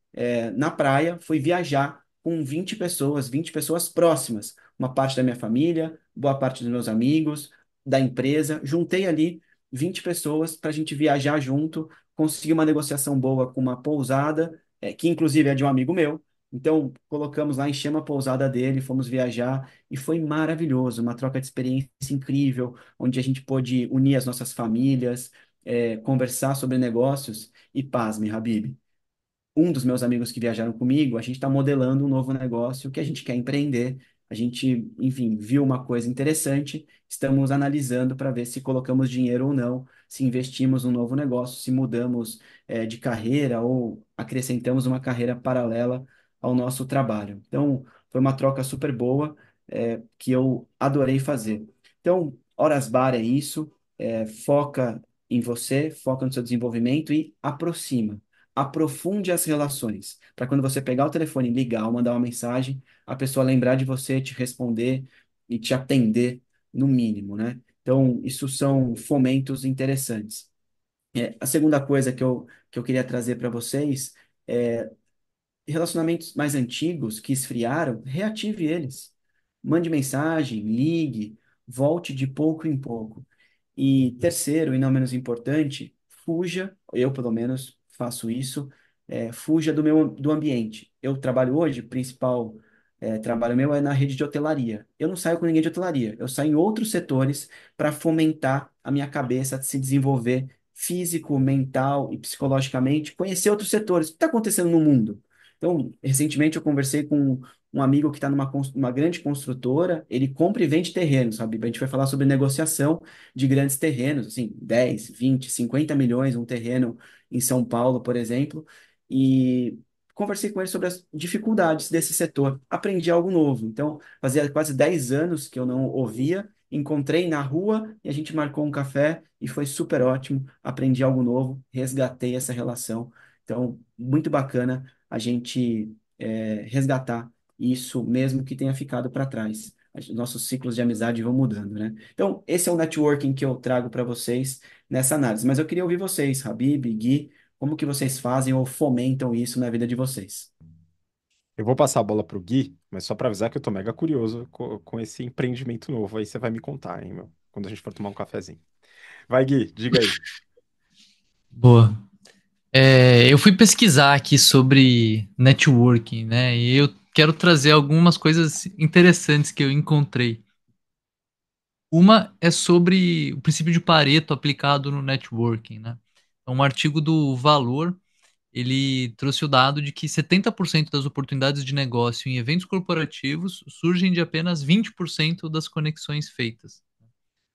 na praia, fui viajar com 20 pessoas próximas, uma parte da minha família, boa parte dos meus amigos, da empresa, juntei ali 20 pessoas para a gente viajar junto, conseguir uma negociação boa com uma pousada, que inclusive é de um amigo meu. Então, colocamos lá, enchemos a pousada dele, fomos viajar e foi maravilhoso, uma troca de experiência incrível, onde a gente pôde unir as nossas famílias, conversar sobre negócios e pasme, Habib, um dos meus amigos que viajaram comigo, a gente está modelando um novo negócio que a gente quer empreender. A gente, enfim, viu uma coisa interessante, estamos analisando para ver se colocamos dinheiro ou não, se investimos num novo negócio, se mudamos, de carreira ou acrescentamos uma carreira paralela ao nosso trabalho. Então, foi uma troca super boa, que eu adorei fazer. Então, Horas Bar é isso, foca em você, foca no seu desenvolvimento e aproxima. aprofunde as relações, para quando você pegar o telefone, ligar ou mandar uma mensagem, a pessoa lembrar de você, te responder e te atender no mínimo, né? Então, isso são fomentos interessantes. A segunda coisa que eu queria trazer para vocês é relacionamentos mais antigos que esfriaram, reative eles. Mande mensagem, ligue, volte de pouco em pouco. E terceiro, e não menos importante, fuja, eu pelo menos faço isso, fuja do ambiente. Eu trabalho hoje, principal trabalho meu é na rede de hotelaria. Eu não saio com ninguém de hotelaria, eu saio em outros setores para fomentar a minha cabeça a se desenvolver físico, mental e psicologicamente, conhecer outros setores. O que está acontecendo no mundo? Então, recentemente eu conversei com um amigo que está numa grande construtora, ele compra e vende terrenos, sabe? A gente vai falar sobre negociação de grandes terrenos, assim, 10, 20, 50 milhões um terreno em São Paulo, por exemplo, e conversei com ele sobre as dificuldades desse setor. Aprendi algo novo. Então, fazia quase 10 anos que eu não ouvia, encontrei na rua e a gente marcou um café e foi super ótimo. Aprendi algo novo, resgatei essa relação. Então, muito bacana a gente resgatar isso mesmo que tenha ficado para trás. Nossos ciclos de amizade vão mudando, né? Então, esse é o networking que eu trago para vocês nessa análise. Mas eu queria ouvir vocês, Habib, Gui, como que vocês fazem ou fomentam isso na vida de vocês? Eu vou passar a bola pro Gui, mas só para avisar que eu tô mega curioso com esse empreendimento novo. Aí você vai me contar, hein, meu? Quando a gente for tomar um cafezinho. Vai, Gui, diga aí. Boa. Eu fui pesquisar aqui sobre networking, né? E eu quero trazer algumas coisas interessantes que eu encontrei. Uma é sobre o princípio de Pareto aplicado no networking, né? É um artigo do Valor, ele trouxe o dado de que 70% das oportunidades de negócio em eventos corporativos surgem de apenas 20% das conexões feitas.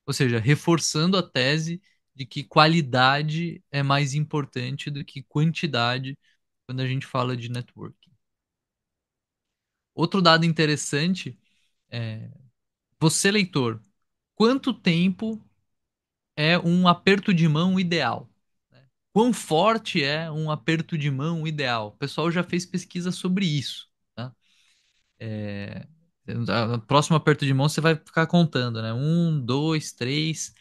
Ou seja, reforçando a tese de que qualidade é mais importante do que quantidade quando a gente fala de networking. Outro dado interessante é, você, leitor, quanto tempo é um aperto de mão ideal? Quão forte é um aperto de mão ideal? O pessoal já fez pesquisa sobre isso, tá? É, no próximo aperto de mão você vai ficar contando, né? Um, dois, três.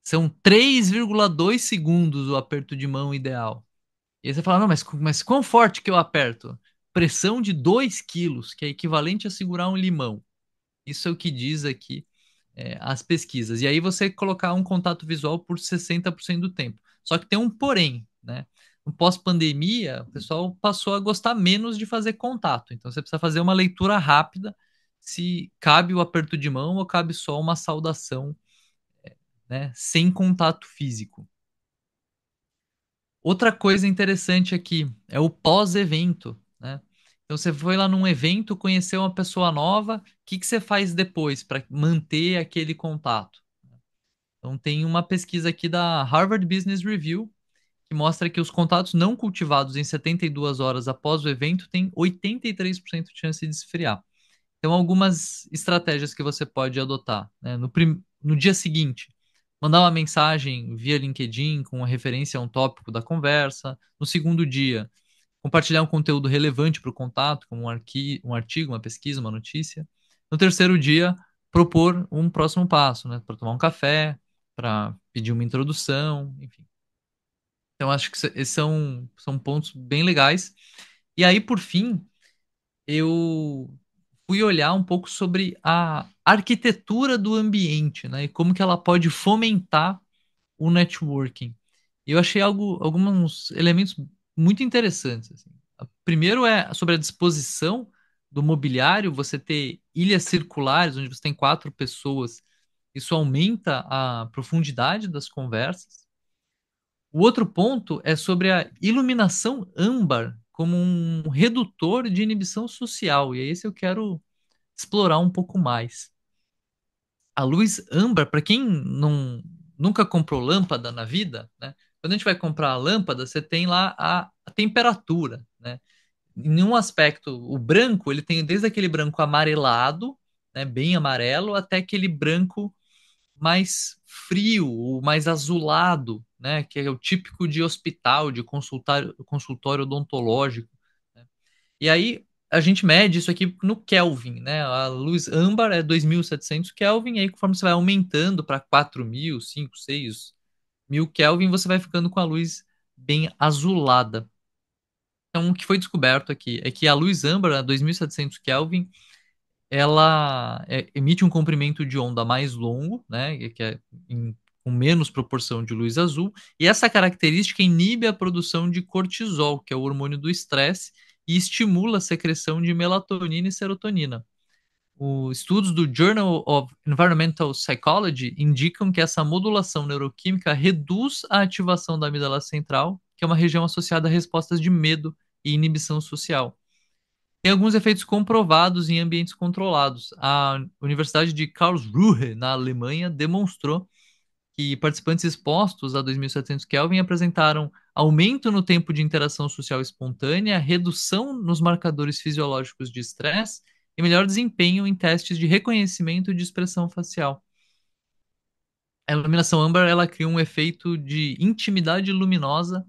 São 3,2 segundos o aperto de mão ideal. E aí você fala, não, mas quão forte que eu aperto? Pressão de 2 quilos, que é equivalente a segurar um limão. Isso é o que diz aqui as pesquisas. E aí você colocar um contato visual por 60% do tempo. Só que tem um porém, né? No pós-pandemia, o pessoal passou a gostar menos de fazer contato. Então você precisa fazer uma leitura rápida se cabe o aperto de mão ou cabe só uma saudação, né, sem contato físico. Outra coisa interessante aqui é o pós-evento, né? Então você foi lá num evento, conheceu uma pessoa nova, o que que você faz depois para manter aquele contato? Então tem uma pesquisa aqui da Harvard Business Review que mostra que os contatos não cultivados em 72 horas após o evento têm 83% de chance de esfriar. Então, algumas estratégias que você pode adotar, né? No dia seguinte, mandar uma mensagem via LinkedIn com uma referência a um tópico da conversa. No segundo dia, compartilhar um conteúdo relevante para o contato, como um artigo, uma pesquisa, uma notícia. No terceiro dia, propor um próximo passo, né? Para tomar um café, para pedir uma introdução, enfim. Então, acho que esses são pontos bem legais. E aí, por fim, eu fui olhar um pouco sobre a arquitetura do ambiente, né? E como que ela pode fomentar o networking. E eu achei alguns elementos muito interessantes, assim. Primeiro é sobre a disposição do mobiliário, você ter ilhas circulares, onde você tem 4 pessoas, isso aumenta a profundidade das conversas. O outro ponto é sobre a iluminação âmbar como um redutor de inibição social, e é esse eu quero explorar um pouco mais. A luz âmbar, para quem nunca comprou lâmpada na vida, né? Quando a gente vai comprar a lâmpada, você tem lá a temperatura, né? Em um aspecto, o branco, ele tem desde aquele branco amarelado, né, bem amarelo, até aquele branco mais frio, ou mais azulado, né, que é o típico de hospital, de consultório odontológico, né? E aí a gente mede isso aqui no Kelvin, né? A luz âmbar é 2.700 Kelvin, e aí conforme você vai aumentando para 4.000, 5, 6 mil Kelvin, você vai ficando com a luz bem azulada. Então, o que foi descoberto aqui é que a luz âmbar, a 2.700 Kelvin, ela emite um comprimento de onda mais longo, né, que é com menos proporção de luz azul, e essa característica inibe a produção de cortisol, que é o hormônio do estresse, e estimula a secreção de melatonina e serotonina. Os estudos do Journal of Environmental Psychology indicam que essa modulação neuroquímica reduz a ativação da amígdala central, que é uma região associada a respostas de medo e inibição social. Tem alguns efeitos comprovados em ambientes controlados. A Universidade de Karlsruhe, na Alemanha, demonstrou que participantes expostos a 2.700 Kelvin apresentaram aumento no tempo de interação social espontânea, redução nos marcadores fisiológicos de estresse e melhor desempenho em testes de reconhecimento de expressão facial. A iluminação âmbar ela cria um efeito de intimidade luminosa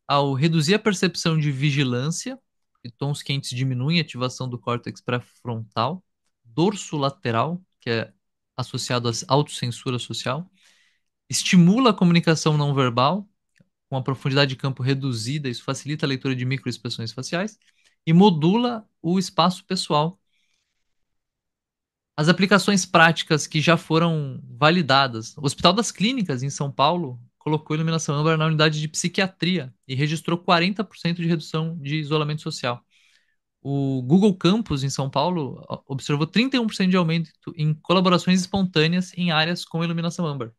ao reduzir a percepção de vigilância, e tons quentes diminuem a ativação do córtex pré-frontal, dorso lateral, que é associado à autocensura social, estimula a comunicação não verbal, com a profundidade de campo reduzida, isso facilita a leitura de microexpressões faciais, e modula o espaço pessoal. As aplicações práticas que já foram validadas. O Hospital das Clínicas, em São Paulo, colocou iluminação âmbar na unidade de psiquiatria e registrou 40% de redução de isolamento social. O Google Campus, em São Paulo, observou 31% de aumento em colaborações espontâneas em áreas com iluminação âmbar.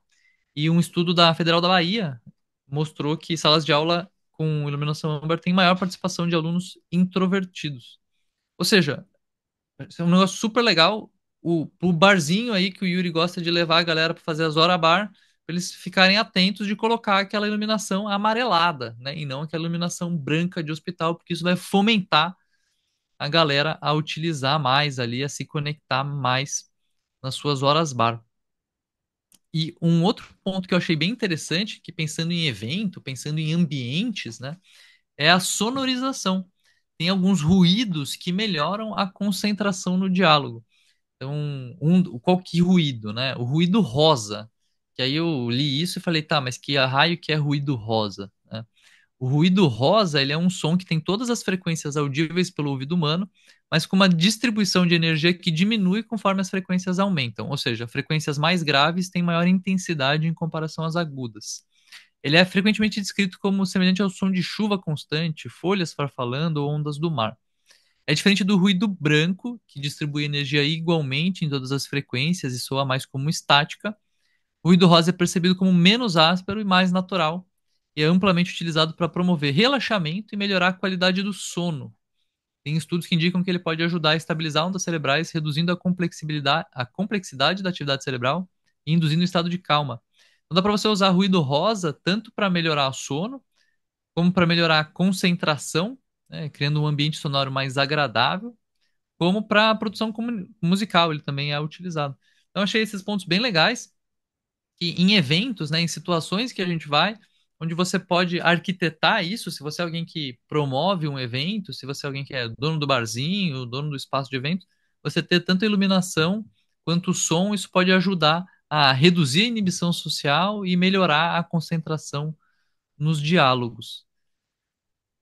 E um estudo da Federal da Bahia mostrou que salas de aula com iluminação âmbar têm maior participação de alunos introvertidos. Ou seja, isso é um negócio super legal. O barzinho aí que o Yuri gosta de levar a galera para fazer as horas bar, para eles ficarem atentos de colocar aquela iluminação amarelada, né? E não aquela iluminação branca de hospital, porque isso vai fomentar a galera a utilizar mais ali, a se conectar mais nas suas horas bar. E um outro ponto que eu achei bem interessante, que pensando em evento, pensando em ambientes, né, é a sonorização. Tem alguns ruídos que melhoram a concentração no diálogo. Então, qual que ruído, né? O ruído rosa. Que aí eu li isso e falei, tá, mas que raio que é ruído rosa, né? O ruído rosa, ele é um som que tem todas as frequências audíveis pelo ouvido humano, mas com uma distribuição de energia que diminui conforme as frequências aumentam. Ou seja, frequências mais graves têm maior intensidade em comparação às agudas. Ele é frequentemente descrito como semelhante ao som de chuva constante, folhas farfalando ou ondas do mar. É diferente do ruído branco, que distribui energia igualmente em todas as frequências e soa mais como estática. O ruído rosa é percebido como menos áspero e mais natural, e é amplamente utilizado para promover relaxamento e melhorar a qualidade do sono. Tem estudos que indicam que ele pode ajudar a estabilizar ondas cerebrais, reduzindo a complexidade da atividade cerebral e induzindo um estado de calma. Então dá para você usar ruído rosa tanto para melhorar o sono, como para melhorar a concentração, né, criando um ambiente sonoro mais agradável, como para a produção musical, ele também é utilizado. Então achei esses pontos bem legais que em eventos, né, em situações que a gente vai, onde você pode arquitetar isso, se você é alguém que promove um evento, se você é alguém que é dono do barzinho, dono do espaço de evento, você ter tanto a iluminação quanto o som, isso pode ajudar a reduzir a inibição social e melhorar a concentração nos diálogos.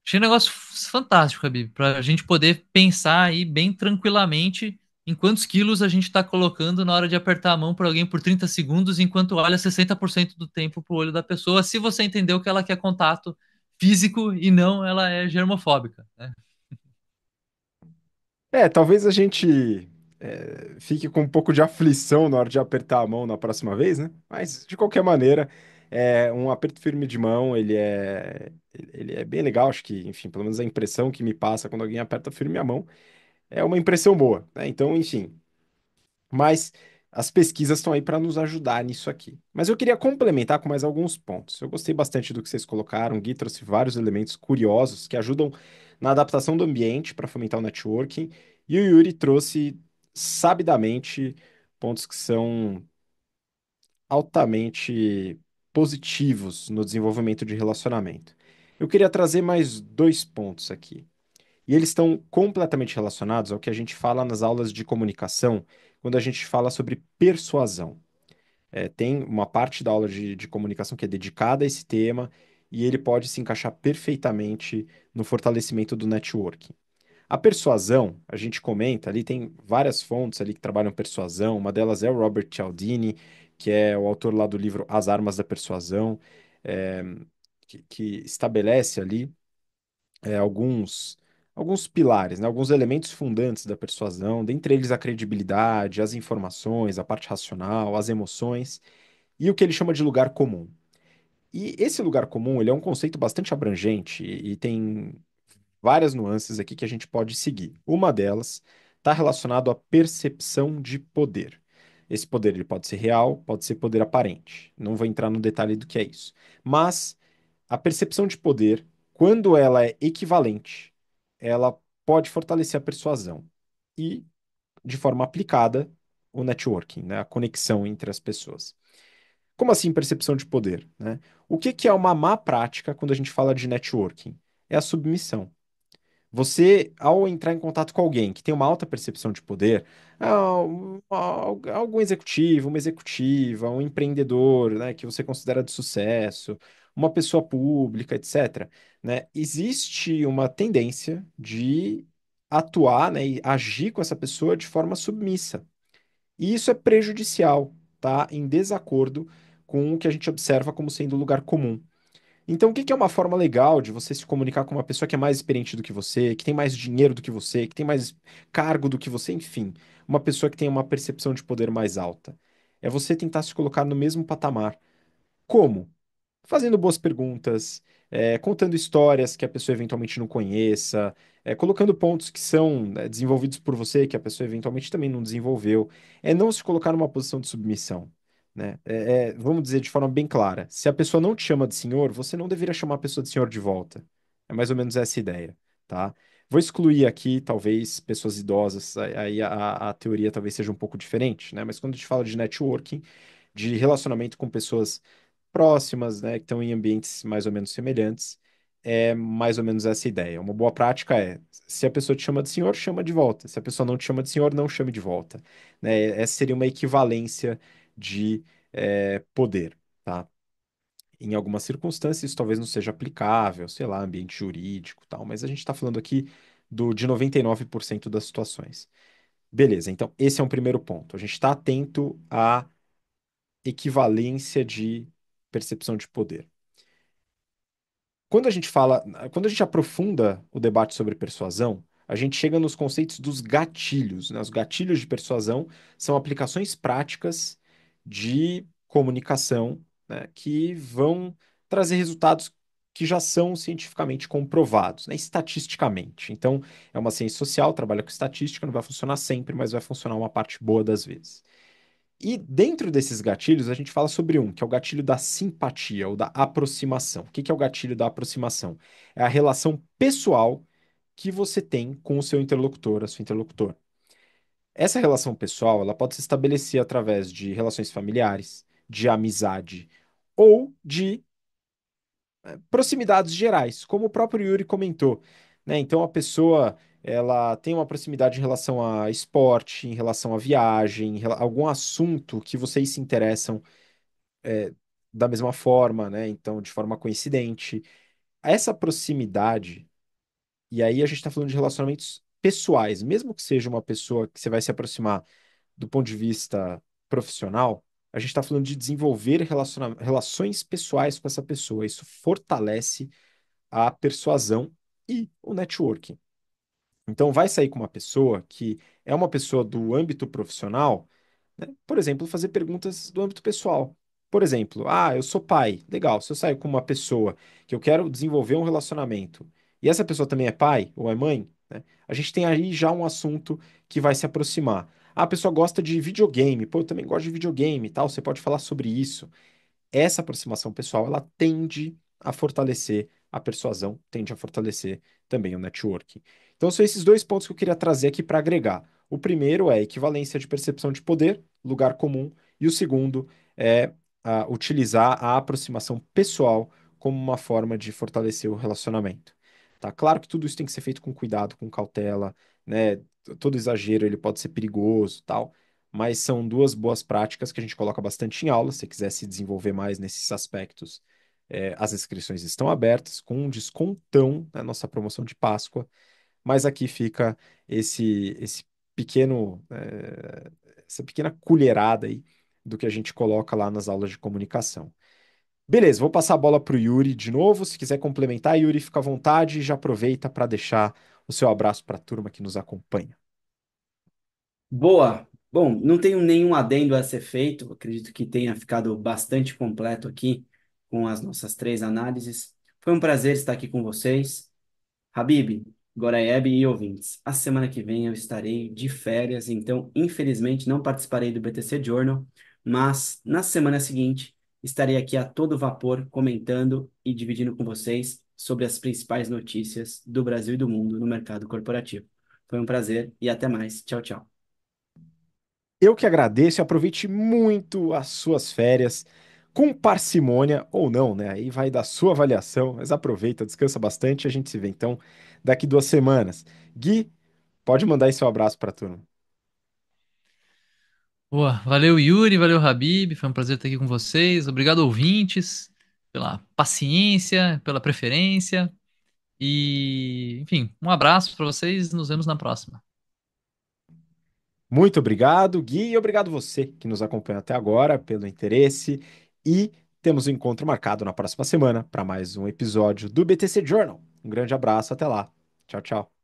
Achei um negócio fantástico, Habib, para a gente poder pensar aí bem tranquilamente em quantos quilos a gente está colocando na hora de apertar a mão para alguém por 30 segundos, enquanto olha 60% do tempo para o olho da pessoa, se você entendeu que ela quer contato físico e não ela é germofóbica, né? Talvez a gente fique com um pouco de aflição na hora de apertar a mão na próxima vez, né? Mas, de qualquer maneira, um aperto firme de mão, ele é bem legal, acho que, enfim, pelo menos a impressão que me passa quando alguém aperta firme a mão é uma impressão boa, né? Então, enfim, mas as pesquisas estão aí para nos ajudar nisso aqui. Mas eu queria complementar com mais alguns pontos. Eu gostei bastante do que vocês colocaram. O Gui trouxe vários elementos curiosos que ajudam na adaptação do ambiente para fomentar o networking. E o Yuri trouxe sabidamente pontos que são altamente. positivos no desenvolvimento de relacionamento. Eu queria trazer mais dois pontos aqui. E eles estão completamente relacionados ao que a gente fala nas aulas de comunicação, quando a gente fala sobre persuasão. Tem uma parte da aula de comunicação que é dedicada a esse tema, e ele pode se encaixar perfeitamente no fortalecimento do networking. A persuasão, a gente comenta ali, tem várias fontes ali que trabalham persuasão, uma delas é o Robert Cialdini, que é o autor lá do livro As Armas da Persuasão, é, que estabelece ali alguns pilares, né, alguns elementos fundantes da persuasão, dentre eles a credibilidade, as informações, a parte racional, as emoções e o que ele chama de lugar comum. E esse lugar comum, ele é um conceito bastante abrangente e tem várias nuances aqui que a gente pode seguir. Uma delas está relacionado à percepção de poder. Esse poder ele pode ser real, pode ser poder aparente. Não vou entrar no detalhe do que é isso. Mas a percepção de poder, quando ela é equivalente, ela pode fortalecer a persuasão e, de forma aplicada, o networking, né? A conexão entre as pessoas. Como assim percepção de poder, né? O que que é uma má prática quando a gente fala de networking? É a submissão. Você, ao entrar em contato com alguém que tem uma alta percepção de poder, algum executivo, uma executiva, um empreendedor, né, que você considera de sucesso, uma pessoa pública, etc., né, existe uma tendência de atuar, né, e agir com essa pessoa de forma submissa. E isso é prejudicial, tá? Em desacordo com o que a gente observa como sendo lugar comum. Então, o que que é uma forma legal de você se comunicar com uma pessoa que é mais experiente do que você, que tem mais dinheiro do que você, que tem mais cargo do que você, enfim, uma pessoa que tem uma percepção de poder mais alta? É você tentar se colocar no mesmo patamar. Como? Fazendo boas perguntas, contando histórias que a pessoa eventualmente não conheça, colocando pontos que são, né, desenvolvidos por você, que a pessoa eventualmente também não desenvolveu. É não se colocar numa posição de submissão, né? Vamos dizer de forma bem clara: se a pessoa não te chama de senhor, você não deveria chamar a pessoa de senhor de volta. É mais ou menos essa ideia, tá? Vou excluir aqui, talvez, pessoas idosas, aí a teoria talvez seja um pouco diferente, né? Mas quando a gente fala de networking, de relacionamento com pessoas próximas, né, que estão em ambientes mais ou menos semelhantes, é mais ou menos essa ideia. Uma boa prática é, se a pessoa te chama de senhor, chama de volta. Se a pessoa não te chama de senhor, não chame de volta. Né? Essa seria uma equivalência de poder, tá? Em algumas circunstâncias, isso talvez não seja aplicável, sei lá, ambiente jurídico, e tal, mas a gente está falando aqui de 99% das situações. Beleza, então esse é um primeiro ponto. A gente está atento à equivalência de percepção de poder. Quando a gente aprofunda o debate sobre persuasão, a gente chega nos conceitos dos gatilhos, né? Os gatilhos de persuasão são aplicações práticas de comunicação, né, que vão trazer resultados que já são cientificamente comprovados, né, estatisticamente. Então, é uma ciência social, trabalha com estatística, não vai funcionar sempre, mas vai funcionar uma parte boa das vezes. E dentro desses gatilhos, a gente fala sobre um, que é o gatilho da simpatia ou da aproximação. O que que é o gatilho da aproximação? É a relação pessoal que você tem com o seu interlocutor, a sua interlocutor. Essa relação pessoal, ela pode se estabelecer através de relações familiares, de amizade ou de proximidades gerais, como o próprio Yuri comentou, né? Então a pessoa ela tem uma proximidade em relação a esporte, em relação a viagem, algum assunto que vocês se interessam é, da mesma forma, né? Então, de forma coincidente. Essa proximidade, e aí a gente está falando de relacionamentos pessoais, mesmo que seja uma pessoa que você vai se aproximar do ponto de vista profissional, a gente está falando de desenvolver relações pessoais com essa pessoa. Isso fortalece a persuasão e o networking. Então, vai sair com uma pessoa que é uma pessoa do âmbito profissional, né? Por exemplo, fazer perguntas do âmbito pessoal. Por exemplo, eu sou pai. Legal, se eu saio com uma pessoa que eu quero desenvolver um relacionamento e essa pessoa também é pai ou é mãe, né? A gente tem aí já um assunto que vai se aproximar. A pessoa gosta de videogame. Pô, eu também gosto de videogame e tal. Você pode falar sobre isso. Essa aproximação pessoal, ela tende a fortalecer a persuasão, tende a fortalecer também o networking. Então, são esses dois pontos que eu queria trazer aqui para agregar. O primeiro é equivalência de percepção de poder, lugar comum, e o segundo é utilizar a aproximação pessoal como uma forma de fortalecer o relacionamento. Tá? Claro que tudo isso tem que ser feito com cuidado, com cautela, né? Todo exagero ele pode ser perigoso, tal, mas são duas boas práticas que a gente coloca bastante em aula. Se você quiser se desenvolver mais nesses aspectos, as inscrições estão abertas com um descontão na nossa promoção de Páscoa, mas aqui fica esse pequeno, essa pequena colherada aí do que a gente coloca lá nas aulas de comunicação. Beleza, vou passar a bola para o Yuri de novo. Se quiser complementar, Yuri, fica à vontade e já aproveita para deixar o seu abraço para a turma que nos acompanha. Boa. Bom, não tenho nenhum adendo a ser feito. Acredito que tenha ficado bastante completo aqui com as nossas três análises. Foi um prazer estar aqui com vocês. Habib, Goraieb e ouvintes, a semana que vem eu estarei de férias, então infelizmente não participarei do BTC Journal, mas na semana seguinte estarei aqui a todo vapor comentando e dividindo com vocês sobre as principais notícias do Brasil e do mundo no mercado corporativo. Foi um prazer e até mais. Tchau, tchau. Eu que agradeço e aproveite muito as suas férias, com parcimônia ou não, né? Aí vai da sua avaliação, mas aproveita, descansa bastante e a gente se vê então daqui 2 semanas. Gui, pode mandar aí seu abraço para a turma. Boa, valeu Yuri, valeu Habib, foi um prazer estar aqui com vocês. Obrigado, ouvintes, pela paciência, pela preferência. E, enfim, um abraço para vocês, nos vemos na próxima. Muito obrigado, Gui, e obrigado você que nos acompanha até agora pelo interesse. E temos um encontro marcado na próxima semana para mais um episódio do BTC Journal. Um grande abraço, até lá. Tchau, tchau.